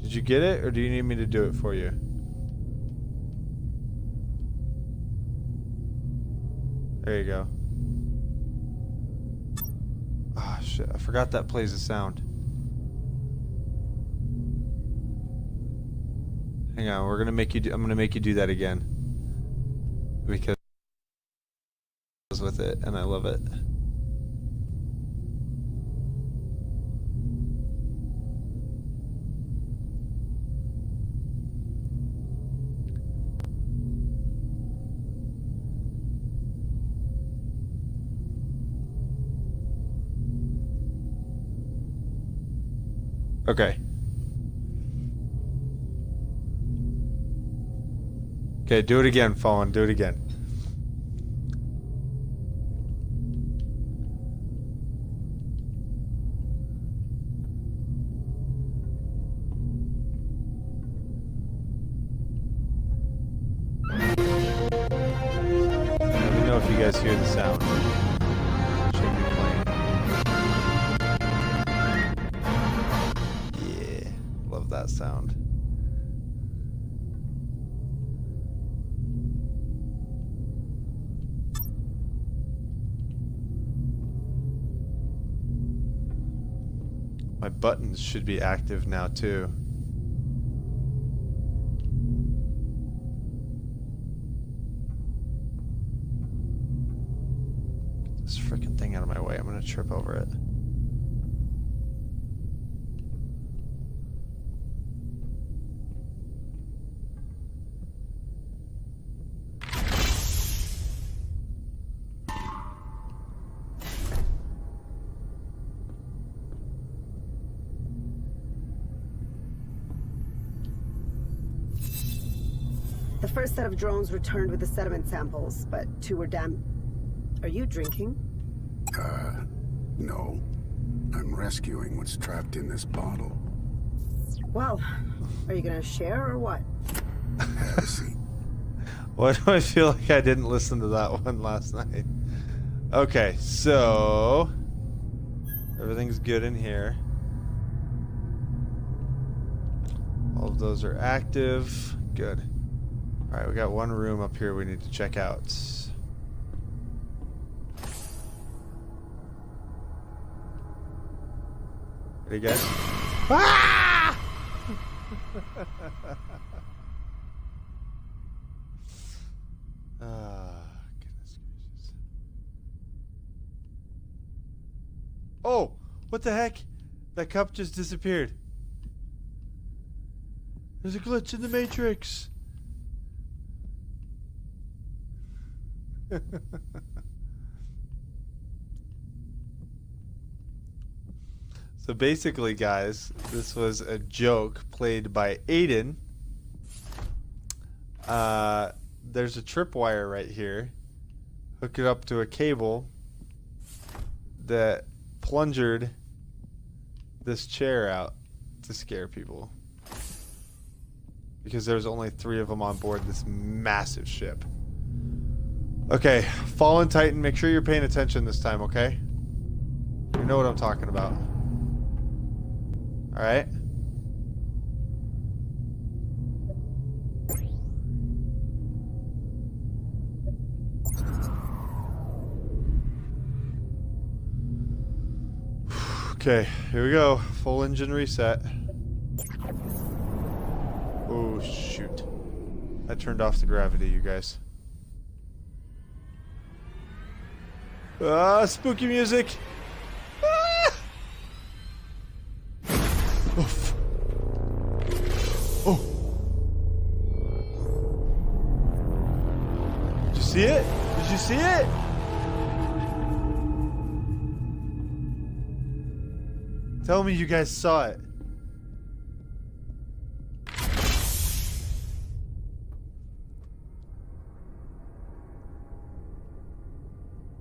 Did you get it, or do you need me to do it for you? There you go. Ah, shit, I forgot that plays a sound. Hang on, we're gonna make you I'm gonna make you do that again. Because I was with it and I love it. Okay. Okay, do it again, Fallen. Do it again. Let me know if you guys hear the sound. Should be playing. Yeah, love that sound. My buttons should be active now too. Get this freaking thing out of my way. I'm gonna trip over it. The first set of drones returned with the sediment samples, but 2 were damp. Are you drinking? No. I'm rescuing what's trapped in this bottle. Well, are you gonna share or what? Have a seat. Why do I feel like I didn't listen to that one last night? Okay, so everything's good in here. All of those are active. Good. Alright, we got one room up here we need to check out. Ready, guys? Ah! Goodness gracious. Oh! What the heck? That cup just disappeared. There's a glitch in the Matrix. So basically, guys, this was a joke played by Aiden. There's a tripwire right here. Hook it up to a cable that plungered this chair out to scare people. Because there's only 3 of them on board this massive ship. Okay, Fallen Titan, make sure you're paying attention this time, okay? You know what I'm talking about. Alright? Okay, here we go. Full engine reset. Oh, shoot. I turned off the gravity, you guys. Ah, spooky music. Ah! Oof. Oh. Did you see it? Did you see it? Tell me you guys saw it.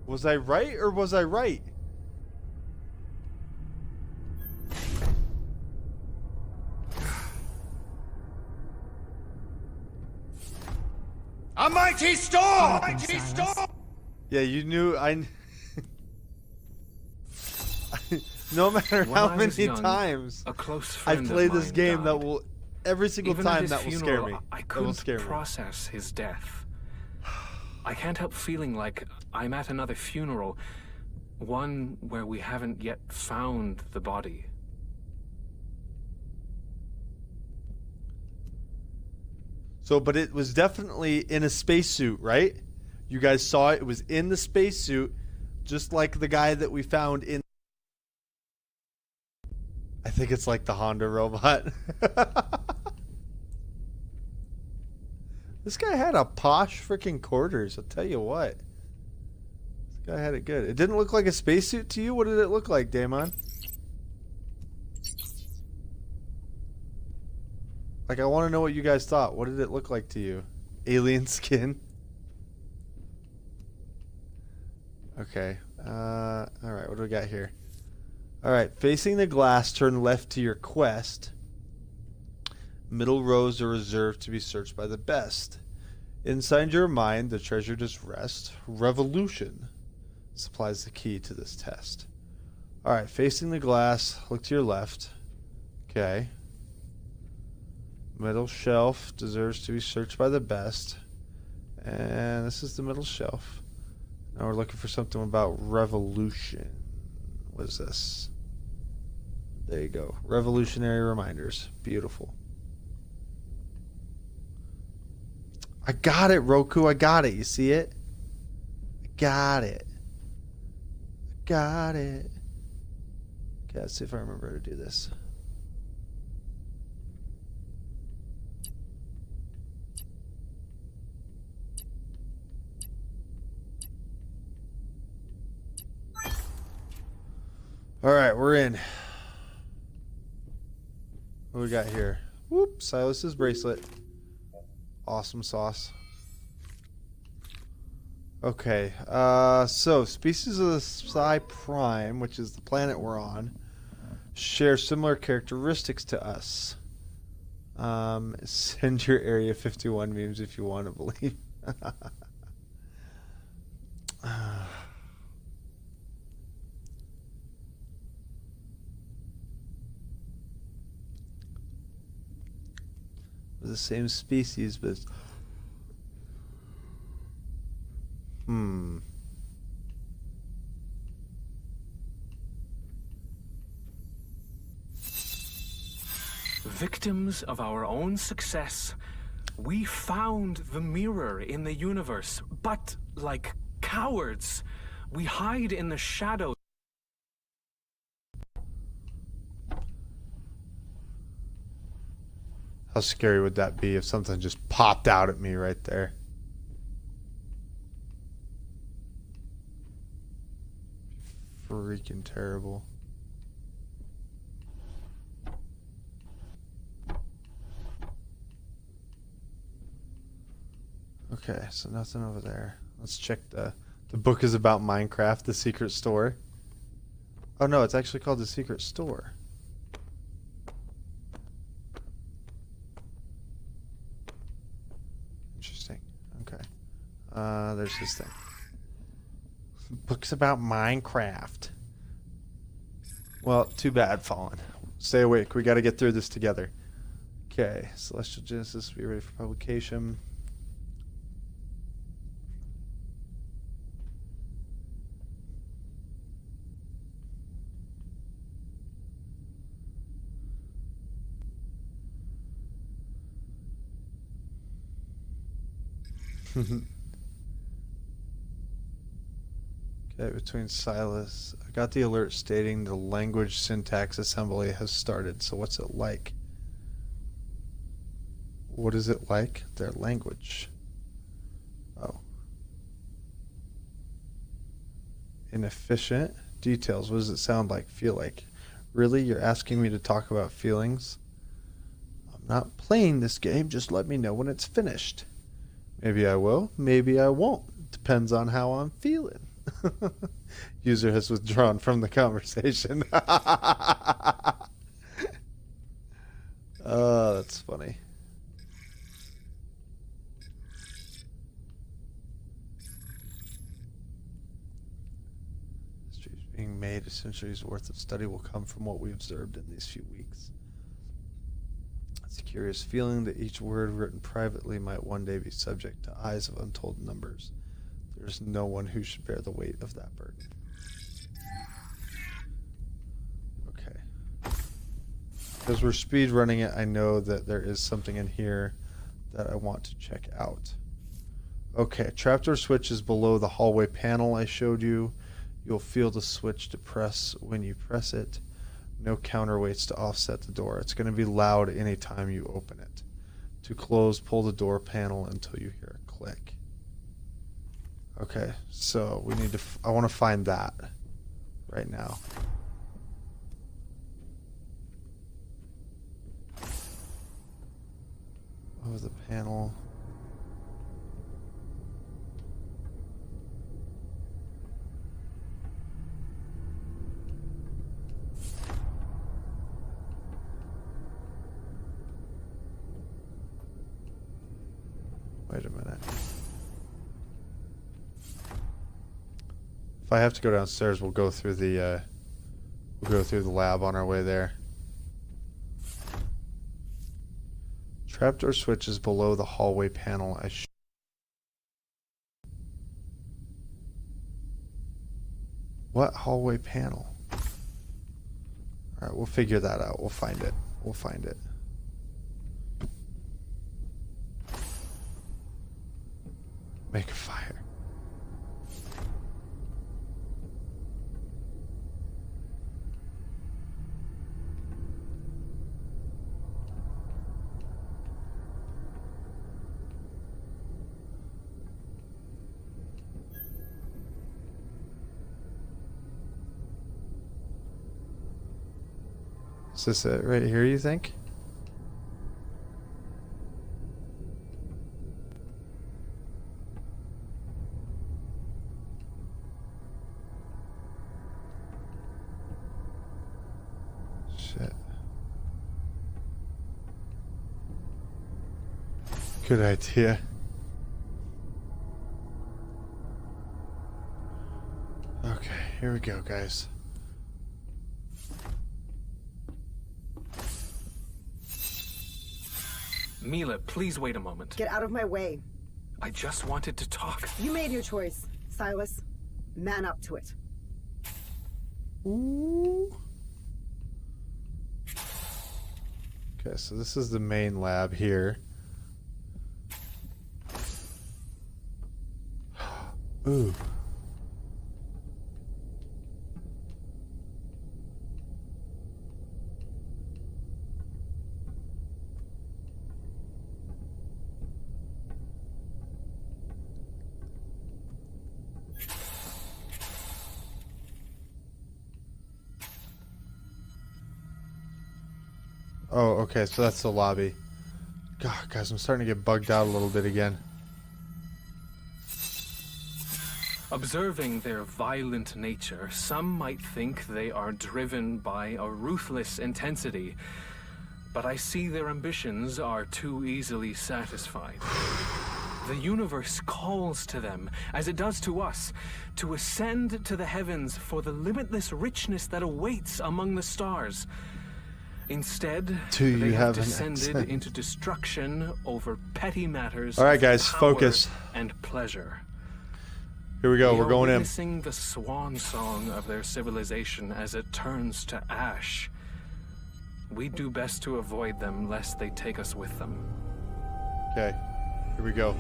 Was I right or was I right? A mighty storm! Mighty storm! Yeah, you knew no matter When how I was many young, times a close I friend of played this mine game, died. that will every single Even at time his that will scare funeral, me. I That will couldn't scare me. process his death. I can't help feeling like I'm at another funeral, one where we haven't yet found the body. So, but it was definitely in a spacesuit, right? You guys saw it. It was in the spacesuit, just like the guy that we found in. I think it's like the Honda robot. This guy had a posh freaking quarters, I'll tell you what. This guy had it good. It didn't look like a spacesuit to you? What did it look like, Damon? Like, I want to know what you guys thought. What did it look like to you? Alien skin? Okay. Alright, what do we got here? Alright, facing the glass, turn left to your quest. Middle rows are reserved to be searched by the best. Inside your mind, the treasure does rest. Revolution supplies the key to this test. Alright, facing the glass, look to your left. Okay. Middle shelf deserves to be searched by the best. And this is the middle shelf. Now we're looking for something about revolution. What is this? There you go. Revolutionary reminders. Beautiful. I got it, Roku. I got it. You see it? I got it. I got it. Okay, let's see if I remember how to do this. All right, we're in. What we got here? Whoop, Silas's bracelet. Awesome sauce. Okay, so species of the Psi Prime, which is the planet we're on, share similar characteristics to us. Send your Area 51 memes if you want to believe. The same species, but Victims of our own success, we found the mirror in the universe, but like cowards, we hide in the shadows. how scary would that be if something just popped out at me right there? Freaking terrible. Okay, so nothing over there. Let's check the book is about Minecraft, the secret store. Oh no, it's actually called the secret store. Interesting. Okay. There's this thing. Books about Minecraft. Well, too bad, Fallen. Stay awake. We got to get through this together. Okay. Celestial Genesis, be ready for publication. Okay, between Silas. I got the alert stating the language syntax assembly has started. So what's it like? What is it like? Their language. Oh. Inefficient. Details. What does it sound like? Feel like? Really? You're asking me to talk about feelings? I'm not playing this game. Just let me know when it's finished. Maybe I will. Maybe I won't. Depends on how I'm feeling. User has withdrawn from the conversation. Oh, that's funny. History is being made. A century's worth of study will come from what we observed in these few weeks. It's a curious feeling that each word written privately might one day be subject to eyes of untold numbers. There's no one who should bear the weight of that burden. Okay. Because we're speed running it, I know that there is something in here that I want to check out. Okay, trapdoor switch is below the hallway panel I showed you. You'll feel the switch to press when you press it. No counterweights to offset the door. It's going to be loud anytime you open it. To close, pull the door panel until you hear a click. Okay, so we need to... I want to find that right now. Oh, the panel. Wait a minute. If I have to go downstairs, we'll go through the lab on our way there. Trapdoor switch is below the hallway panel. What hallway panel? All right, we'll figure that out. We'll find it. We'll find it. Make a fire. Is this it right here, you think? Shit. Good idea. Okay, here we go, guys. Mila, please wait a moment. Get out of my way. I just wanted to talk. You made your choice, Silas. Man up to it. Ooh. Okay, so this is the main lab here. Ooh. Oh, okay, so that's the lobby. God, guys, I'm starting to get bugged out a little bit again. Observing their violent nature, some might think they are driven by a ruthless intensity, but I see their ambitions are too easily satisfied. The universe calls to them, as it does to us, to ascend to the heavens for the limitless richness that awaits among the stars. Instead, they have descended into destruction over petty matters. All right, guys, of focus. power and pleasure. Here we go. We're going in. Witnessing the swan song of their civilization as it turns to ash. We do best to avoid them lest they take us with them. Okay, here we go.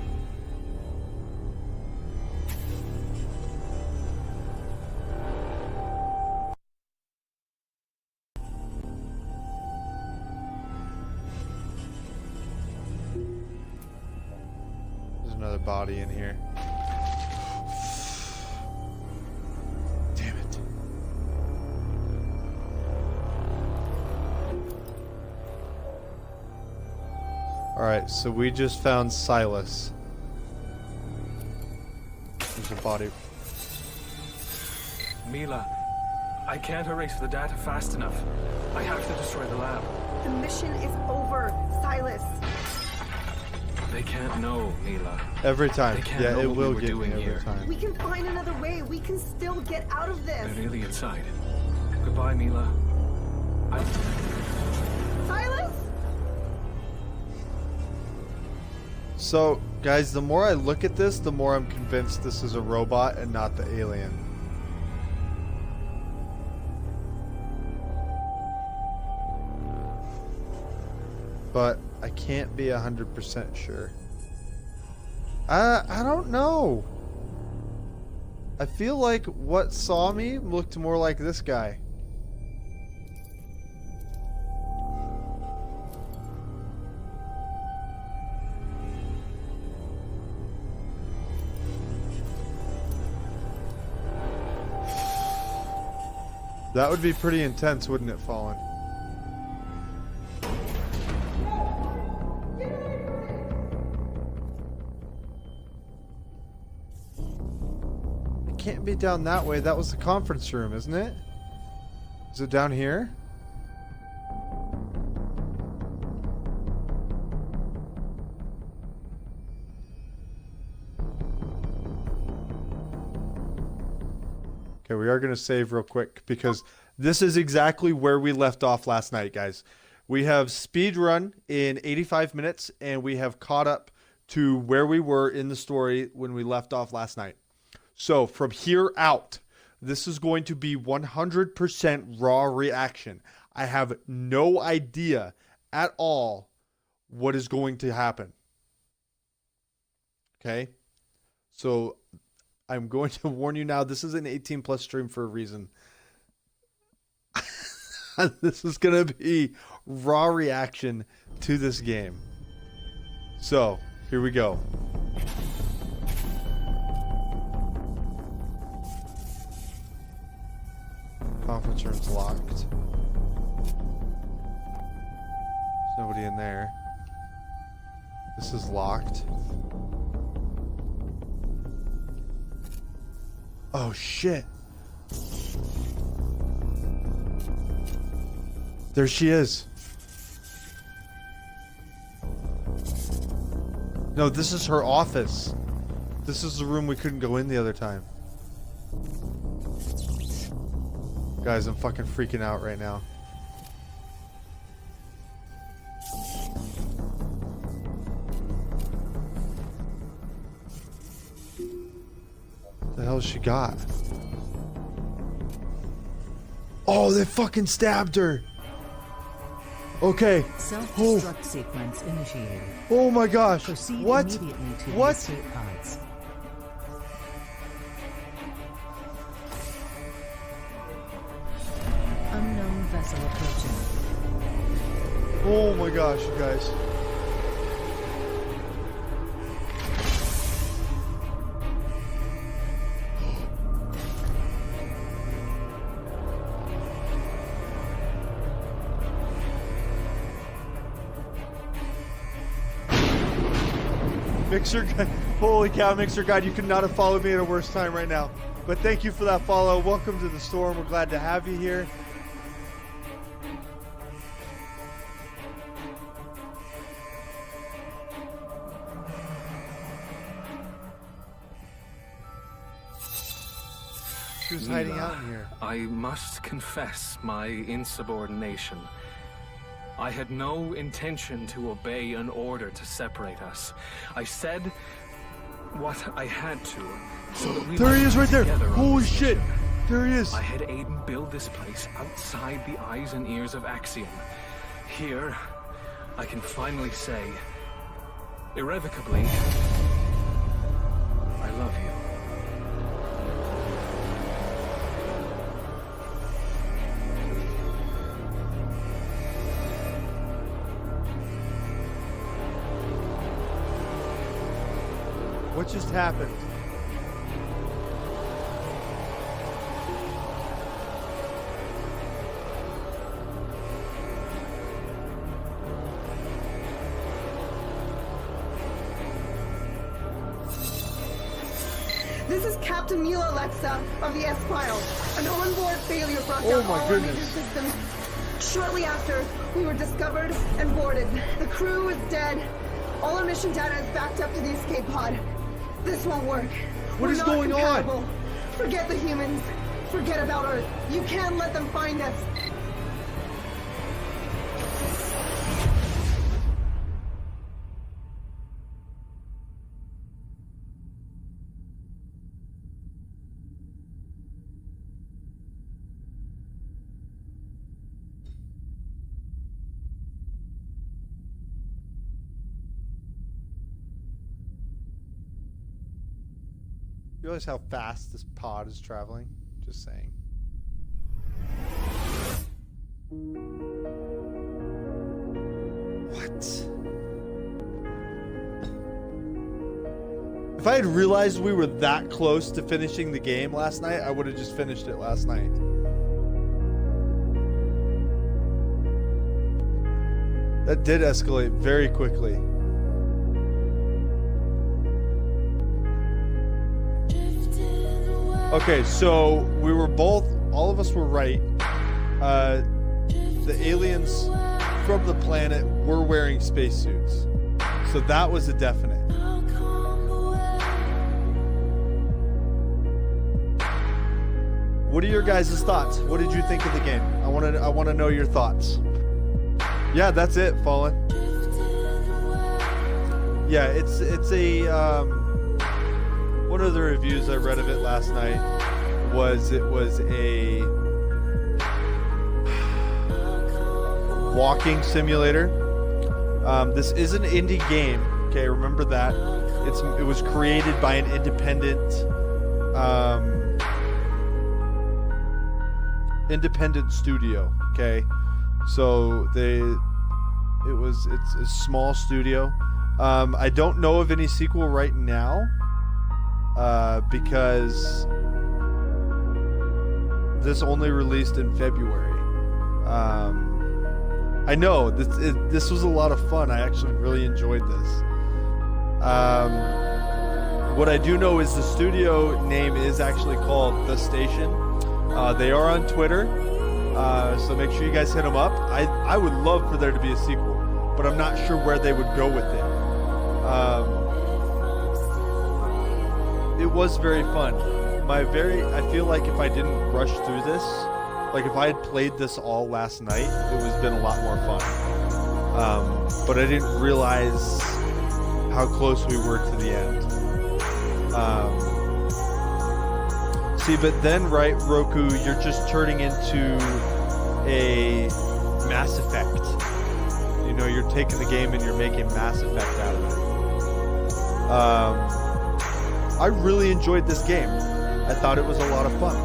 body in here. Damn it. Alright, so we just found Silas. There's a body. Mila, I can't erase the data fast enough. I have to destroy the lab. The mission is over, Silas. They can't know, Mila. Every time. They can't Yeah, know it what will we were get me doing every here. time. We can find another way. We can still get out of this. They're nearly inside. Goodbye, Mila. Silas? So, guys, the more I look at this, the more I'm convinced this is a robot and not the alien. But I can't be 100% sure. I don't know. I feel like what saw me looked more like this guy. That would be pretty intense, wouldn't it, Fallen? It can't be down that way. That was the conference room, isn't it? Is it down here? Okay, we are going to save real quick because this is exactly where we left off last night, guys. We have speed run in 85 minutes and we have caught up to where we were in the story when we left off last night. So from here out, this is going to be 100% raw reaction. I have no idea at all what is going to happen. Okay? So I'm going to warn you now, this is an 18 plus stream for a reason. This is going to be raw reaction to this game. So, here we go. Conference room's locked. There's nobody in there. This is locked. Oh shit. There she is. No, this is her office. This is the room we couldn't go in the other time. Guys, I'm fucking freaking out right now. What the hell has she got? Oh, they fucking stabbed her. Okay. Self-destruct sequence initiated. Oh my gosh. Proceed What? immediately to What? the escape pods. Unknown vessel approaching. Oh my gosh, you guys. Mixer, holy cow, Mixer God, you could not have followed me at a worse time right now. But thank you for that follow. Welcome to the storm. We're glad to have you here. She was hiding Mila, out in here. I must confess my insubordination. I had no intention to obey an order to separate us. I said what I had to, so that we There he might is right be there. together on Holy this shit. mission. There he is. I had Aiden build this place outside the eyes and ears of Axiom. Here, I can finally say, irrevocably, I love you. What just happened? This is Captain Mila Alexa of the S-File. An onboard failure brought Oh down my all our major systems. Shortly after, we were discovered and boarded. The crew is dead. All our mission data is backed up to the escape pod. This won't work. What We're is not going on? compatible. Forget the humans. Forget about Earth. You can't let them find us. You realize how fast this pod is traveling? Just saying. What? If I had realized we were that close to finishing the game last night, I would have just finished it last night. That did escalate very quickly. Okay, so we were both, all of us were right. The aliens from the planet were wearing spacesuits. So that was a definite. What are your guys' thoughts? What did you think of the game? I want to know your thoughts. Yeah, that's it, Fallen. Yeah, it's a one of the reviews I read of it last night was it was a walking simulator. This is an indie game. Okay, remember that. It was created by an independent studio. Okay, so it's a small studio. I don't know of any sequel right now. Because this only released in February. I know this was a lot of fun. I actually really enjoyed this. What I do know is the studio name is actually called The Station. They are on Twitter, so make sure you guys hit them up. I would love for there to be a sequel, but I'm not sure where they would go with it. It was very fun. I feel like if I didn't rush through this, like if I had played this all last night, it would have been a lot more fun. But I didn't realize how close we were to the end. See, but then, right, Roku, you're just turning into a Mass Effect. You know, you're taking the game and you're making Mass Effect out of it. I really enjoyed this game. I thought it was a lot of fun.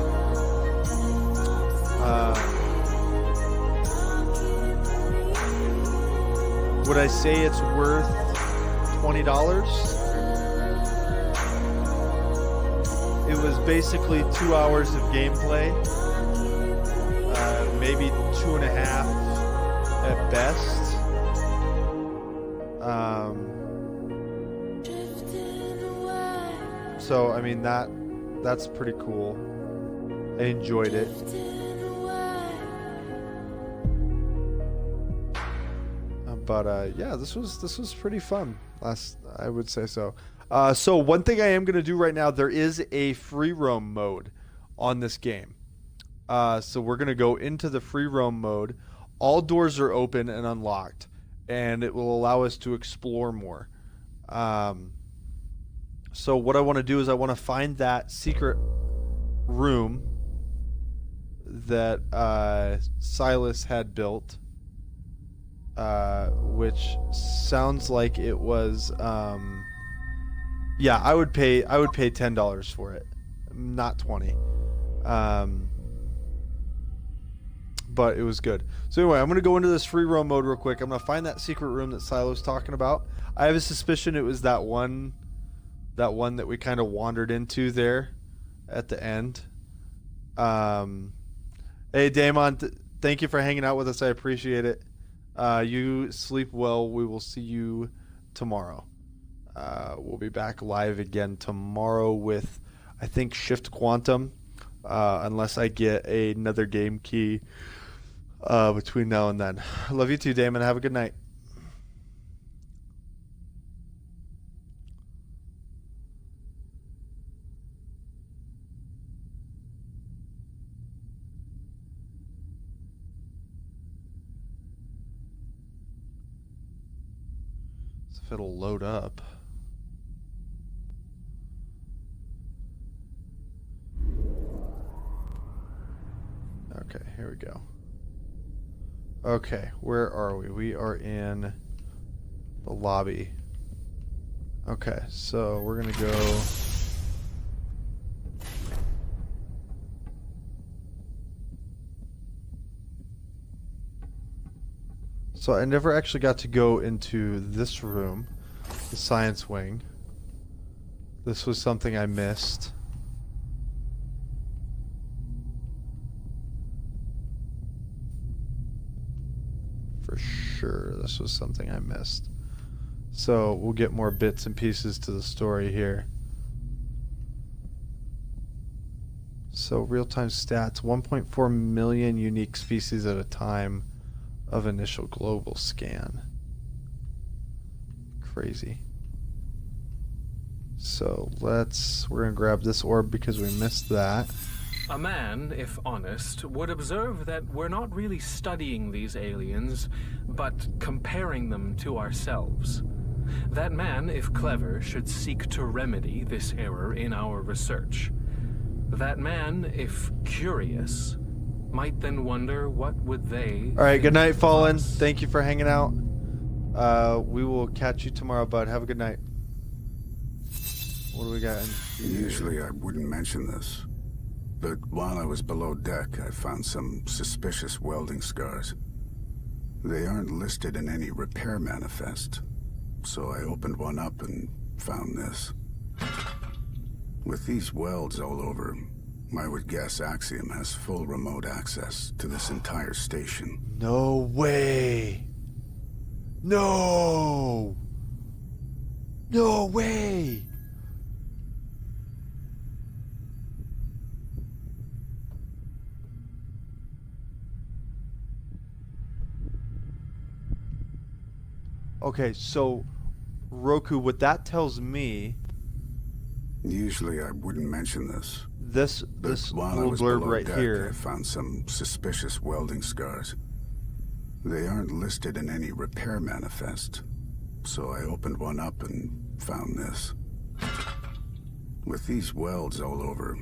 Would I say it's worth $20? It was basically 2 hours of gameplay, maybe 2.5 at best. So I mean that's pretty cool. I enjoyed it. But yeah, this was pretty fun. I would say so. So one thing I am gonna do right now, there is a free roam mode on this game. So we're gonna go into the free roam mode. All doors are open and unlocked, and it will allow us to explore more. So what I want to do is I want to find that secret room that Silas had built, which sounds like it was. Yeah, I would pay $10 for it, not 20. But it was good. So anyway, I'm gonna go into this free roam mode real quick. I'm gonna find that secret room that Silas was talking about. I have a suspicion it was that one That one that we kind of wandered into there at the end. Hey, Damon, thank you for hanging out with us. I appreciate it. You sleep well. We will see you tomorrow. We'll be back live again tomorrow with, I think, Shift Quantum, unless I get another game key between now and then. Love you too, Damon. Have a good night. If it'll load up. Okay, here we go. Okay, where are we? We are in the lobby. Okay, so we're gonna go. So I never actually got to go into this room, the science wing. This was something I missed. For sure, this was something I missed. So we'll get more bits and pieces to the story here. So real-time stats, 1.4 million unique species at a time of initial global scan. Crazy. So we're gonna grab this orb because we missed that. A man, if honest, would observe that we're not really studying these aliens, but comparing them to ourselves. That man, if clever, should seek to remedy this error in our research. That man, if curious, might then wonder what would they... All right, good night, Fallen. Thank you for hanging out. We will catch you tomorrow, bud. Have a good night. What do we got in here? Usually I wouldn't mention this, but while I was below deck, I found some suspicious welding scars. They aren't listed in any repair manifest, so I opened one up and found this. With these welds all over, I would guess Axiom has full remote access to this entire station. No way. No. No way. Okay, so Roku, what that tells me... Usually I wouldn't mention this. This while I little was blurb below right deck, here. I found some suspicious welding scars. They aren't listed in any repair manifest, so I opened one up and found this. With these welds all over,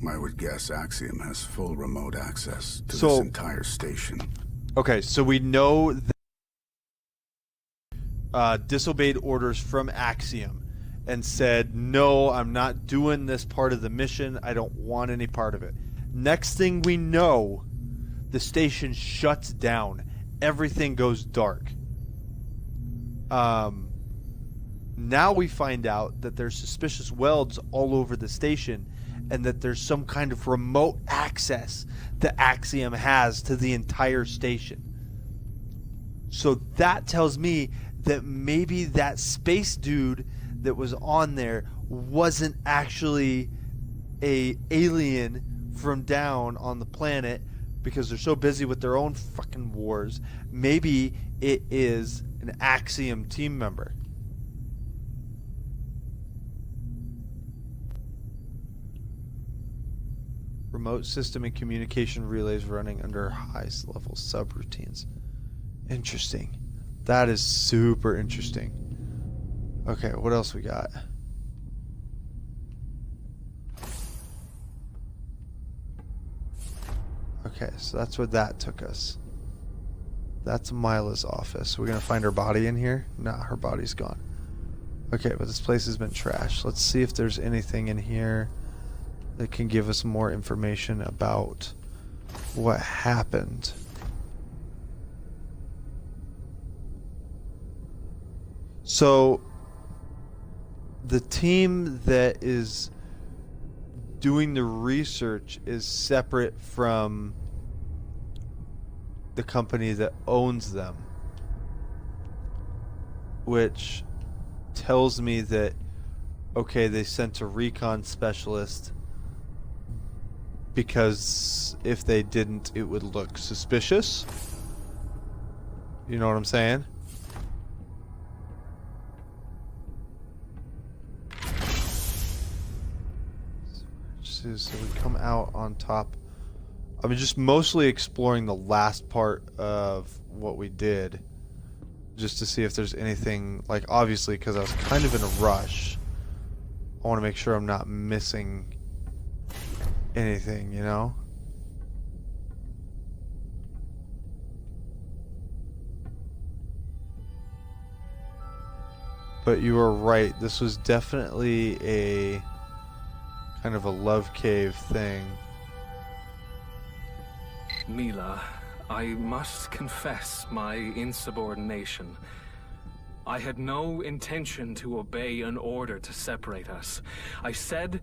I would guess Axiom has full remote access to this entire station. Okay, so we know that disobeyed orders from Axiom and said, no, I'm not doing this part of the mission. I don't want any part of it. Next thing we know, the station shuts down. Everything goes dark. Now we find out that there's suspicious welds all over the station and that there's some kind of remote access that Axiom has to the entire station. So that tells me that maybe that space dude that was on there wasn't actually a alien from down on the planet because they're so busy with their own fucking wars. Maybe it is an Axiom team member. Remote system and communication relays running under high level subroutines. Interesting. That is super interesting. Okay, what else we got? Okay, so that's where that took us. That's Mila's office. We're gonna find her body in here? Nah, her body's gone. Okay, but this place has been trashed. Let's see if there's anything in here that can give us more information about what happened. So the team that is doing the research is separate from the company that owns them, which tells me that, okay, they sent a recon specialist because if they didn't, it would look suspicious. You know what I'm saying? So we come out on top. I mean, just mostly exploring the last part of what we did, just to see if there's anything, like, obviously, because I was kind of in a rush. I want to make sure I'm not missing anything, you know? But you were right. This was definitely a kind of a love cave thing. Mila, I must confess my insubordination. I had no intention to obey an order to separate us. I said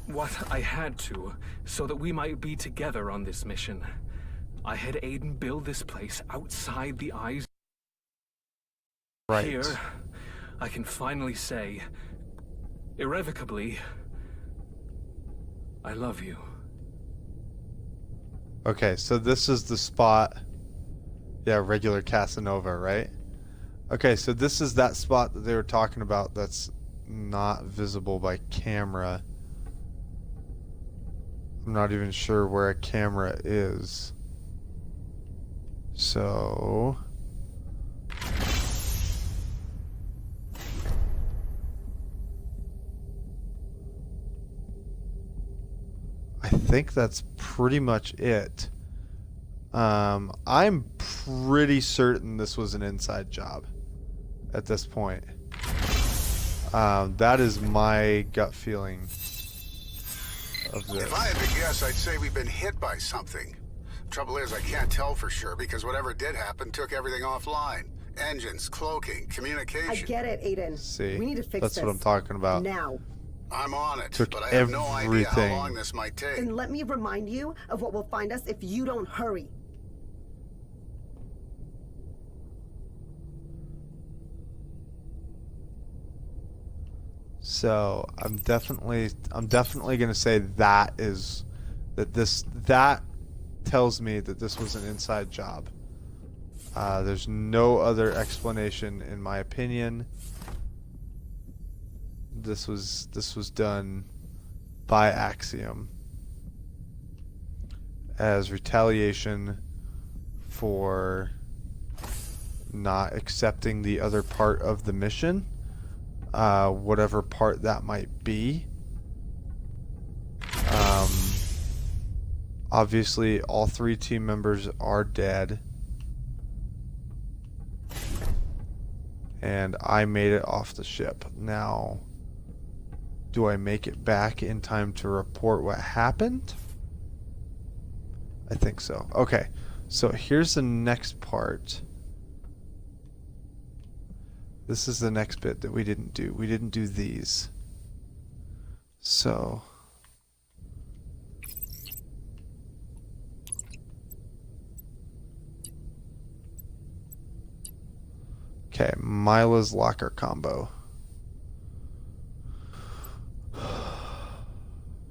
what I had to so that we might be together on this mission. I had Aiden build this place outside the eyes. Right. Here, I can finally say, irrevocably, I love you. Okay, so this is the spot. Yeah, regular Casanova, right? Okay, so this is that spot that they were talking about that's not visible by camera. I'm not even sure where a camera is. So... I think that's pretty much it. I'm pretty certain this was an inside job at this point. That is my gut feeling of this. If I had to guess, I'd say we've been hit by something. Trouble is, I can't tell for sure because whatever did happen took everything offline. Engines, cloaking, communication. I get it, Aiden. See, we need to fix that's this. what I'm talking about. Now. I'm on it, Took but I have no idea how everything. long this might take. Then let me remind you of what will find us if you don't hurry. So I'm definitely gonna say that tells me that this was an inside job. There's no other explanation in my opinion. This was done by Axiom as retaliation for not accepting the other part of the mission, whatever part that might be. Obviously, all 3 team members are dead. And I made it off the ship. Now, do I make it back in time to report what happened? I think so. Okay, so here's the next part. This is the next bit that we didn't do. We didn't do these. So... okay, Mila's locker combo.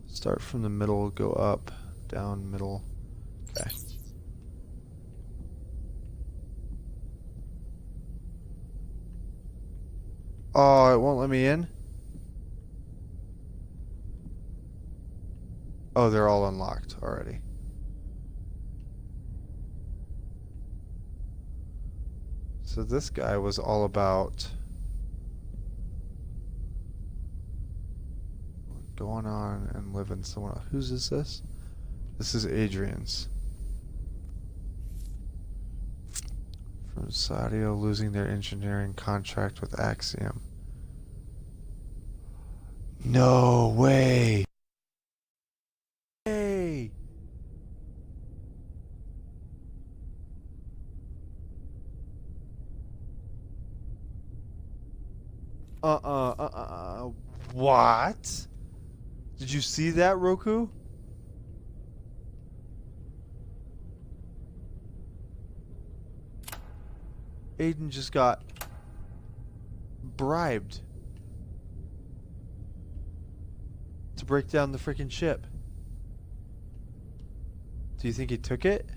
Start from the middle, go up, down, middle. Okay. Oh, it won't let me in? Oh, they're all unlocked already. So this guy was all about going on and living someone else. Whose is this? This is Adrian's. From Sadio losing their engineering contract with Axiom. No way! Hey! What? Did you see that, Roku? Aiden just got bribed to break down the freaking ship. Do you think he took it?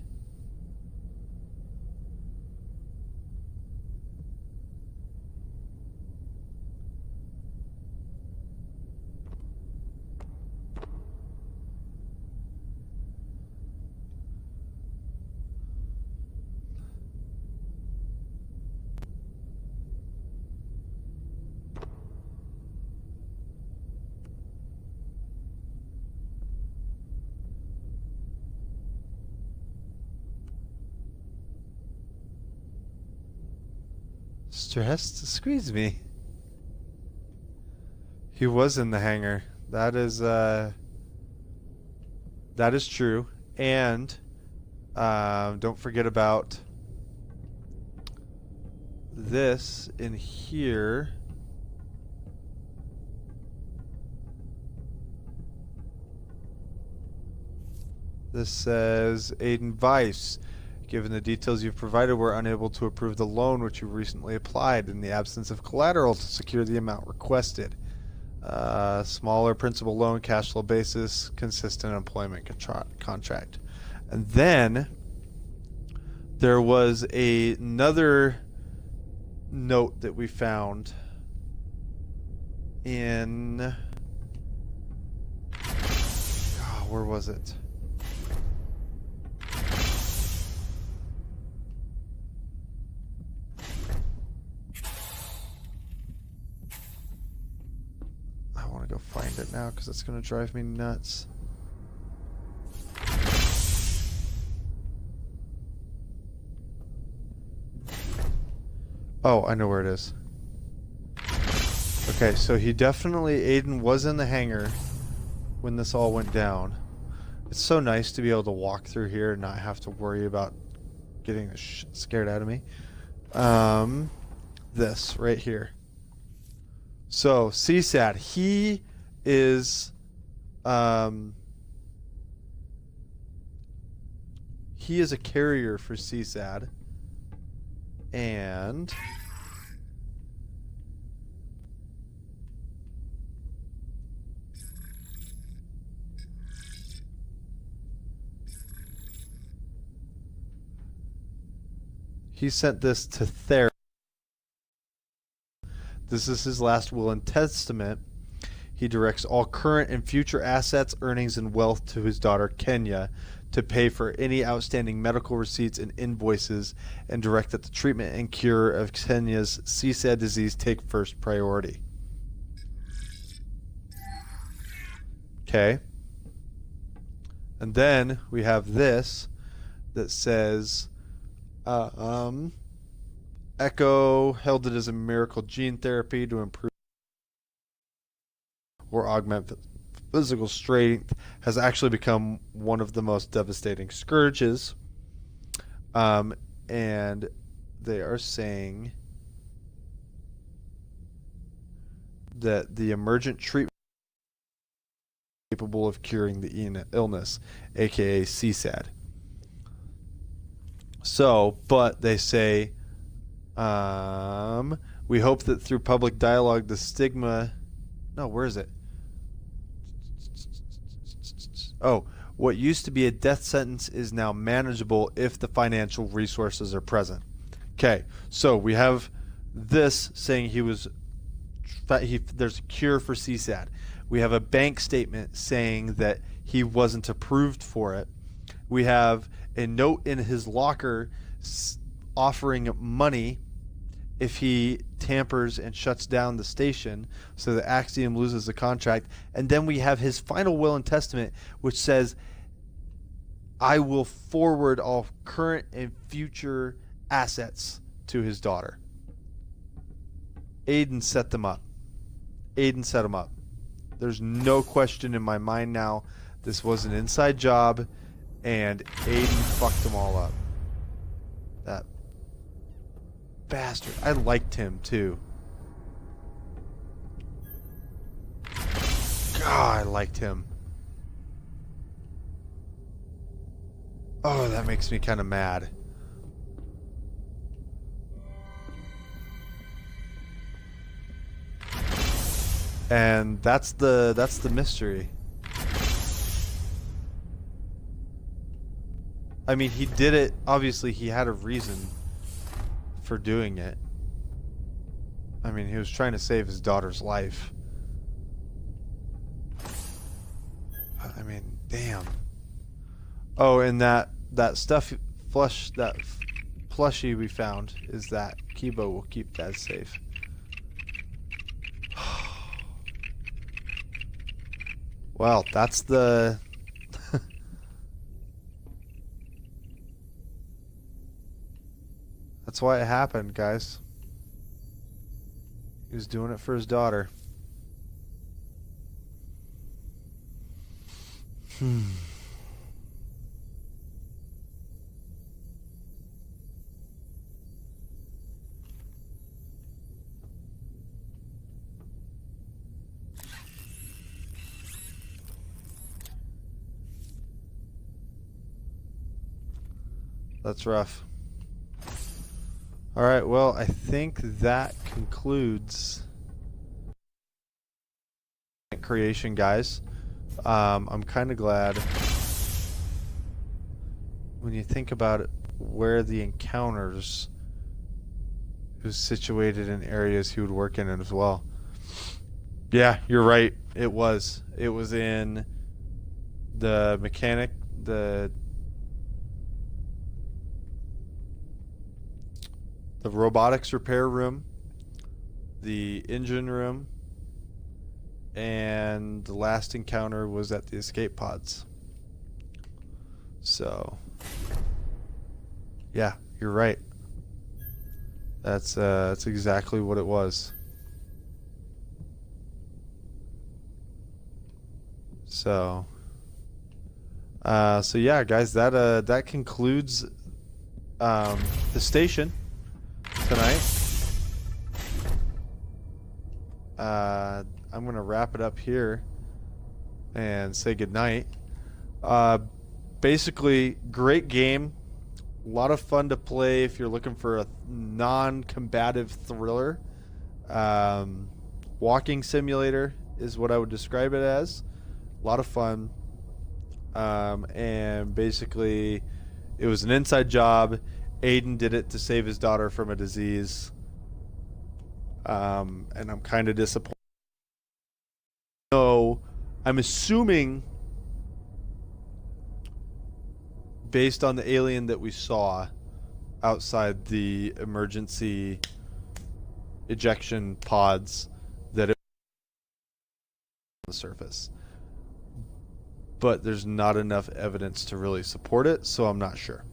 Stressed to squeeze me. He was in the hangar. That is true. And don't forget about this in here. This says Aiden Weiss. Given the details you've provided, we're unable to approve the loan which you recently applied in the absence of collateral to secure the amount requested. Smaller principal loan, cash flow basis, consistent employment contract. And then there was another note that we found in... Oh, where was it? Go find it now because it's going to drive me nuts. Oh, I know where it is. Okay, so he definitely, Aiden was in the hangar when this all went down. It's so nice to be able to walk through here and not have to worry about getting the shit scared out of me. This right here. So, CSAT, he is a carrier for CSAT, and he sent this to Ther. This is his last will and testament. He directs all current and future assets, earnings, and wealth to his daughter Kenya to pay for any outstanding medical receipts and invoices, and direct that the treatment and cure of Kenya's CSAD disease take first priority. Okay. And then we have this that says Echo held it as a miracle gene therapy to improve or augment physical strength has actually become one of the most devastating scourges. And they are saying that the emergent treatment is capable of curing the illness, aka CSAD. So, but they say, we hope that through public dialogue, the stigma... No, where is it? Oh, what used to be a death sentence is now manageable if the financial resources are present. Okay, so we have this saying there's a cure for CSAD. We have a bank statement saying that he wasn't approved for it. We have a note in his locker offering money if he tampers and shuts down the station, so that Axiom loses the contract. And then we have his final will and testament, which says, I will forward all current and future assets to his daughter. Aiden set them up. Aiden set them up. There's no question in my mind now. This was an inside job, and Aiden fucked them all up. That bastard. I liked him too. God, I liked him. Oh, that makes me kind of mad. And that's the mystery. I mean, he did it. Obviously, he had a reason for doing it. I mean, he was trying to save his daughter's life. I mean, damn. Oh, and that stuff plushie we found is that Kibo will keep Dad safe. Well, that's the that's why it happened, guys. He was doing it for his daughter. That's rough. Alright, well, I think that concludes creation, guys. I'm kind of glad when you think about it, where the encounters was situated in areas he would work in as well. Yeah, you're right. It was in the mechanic, the robotics repair room, the engine room, and the last encounter was at the escape pods. So, yeah, you're right. That's exactly what it was. So yeah, guys, that concludes the station tonight. I'm gonna wrap it up here and say goodnight. Basically, great game. A lot of fun to play if you're looking for a non-combative thriller. Walking simulator is what I would describe it as. A lot of fun. And basically, it was an inside job. Aiden did it to save his daughter from a disease. And I'm kind of disappointed. So, I'm assuming, based on the alien that we saw outside the emergency ejection pods, that it was on the surface. But there's not enough evidence to really support it, so I'm not sure.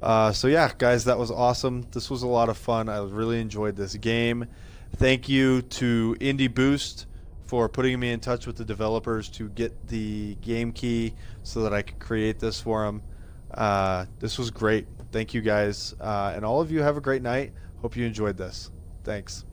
So yeah, guys, that was awesome. This was a lot of fun. I really enjoyed this game. Thank you to Indie Boost for putting me in touch with the developers to get the game key so that I could create this for them. This was great. Thank you, guys. And all of you have a great night. Hope you enjoyed this. Thanks.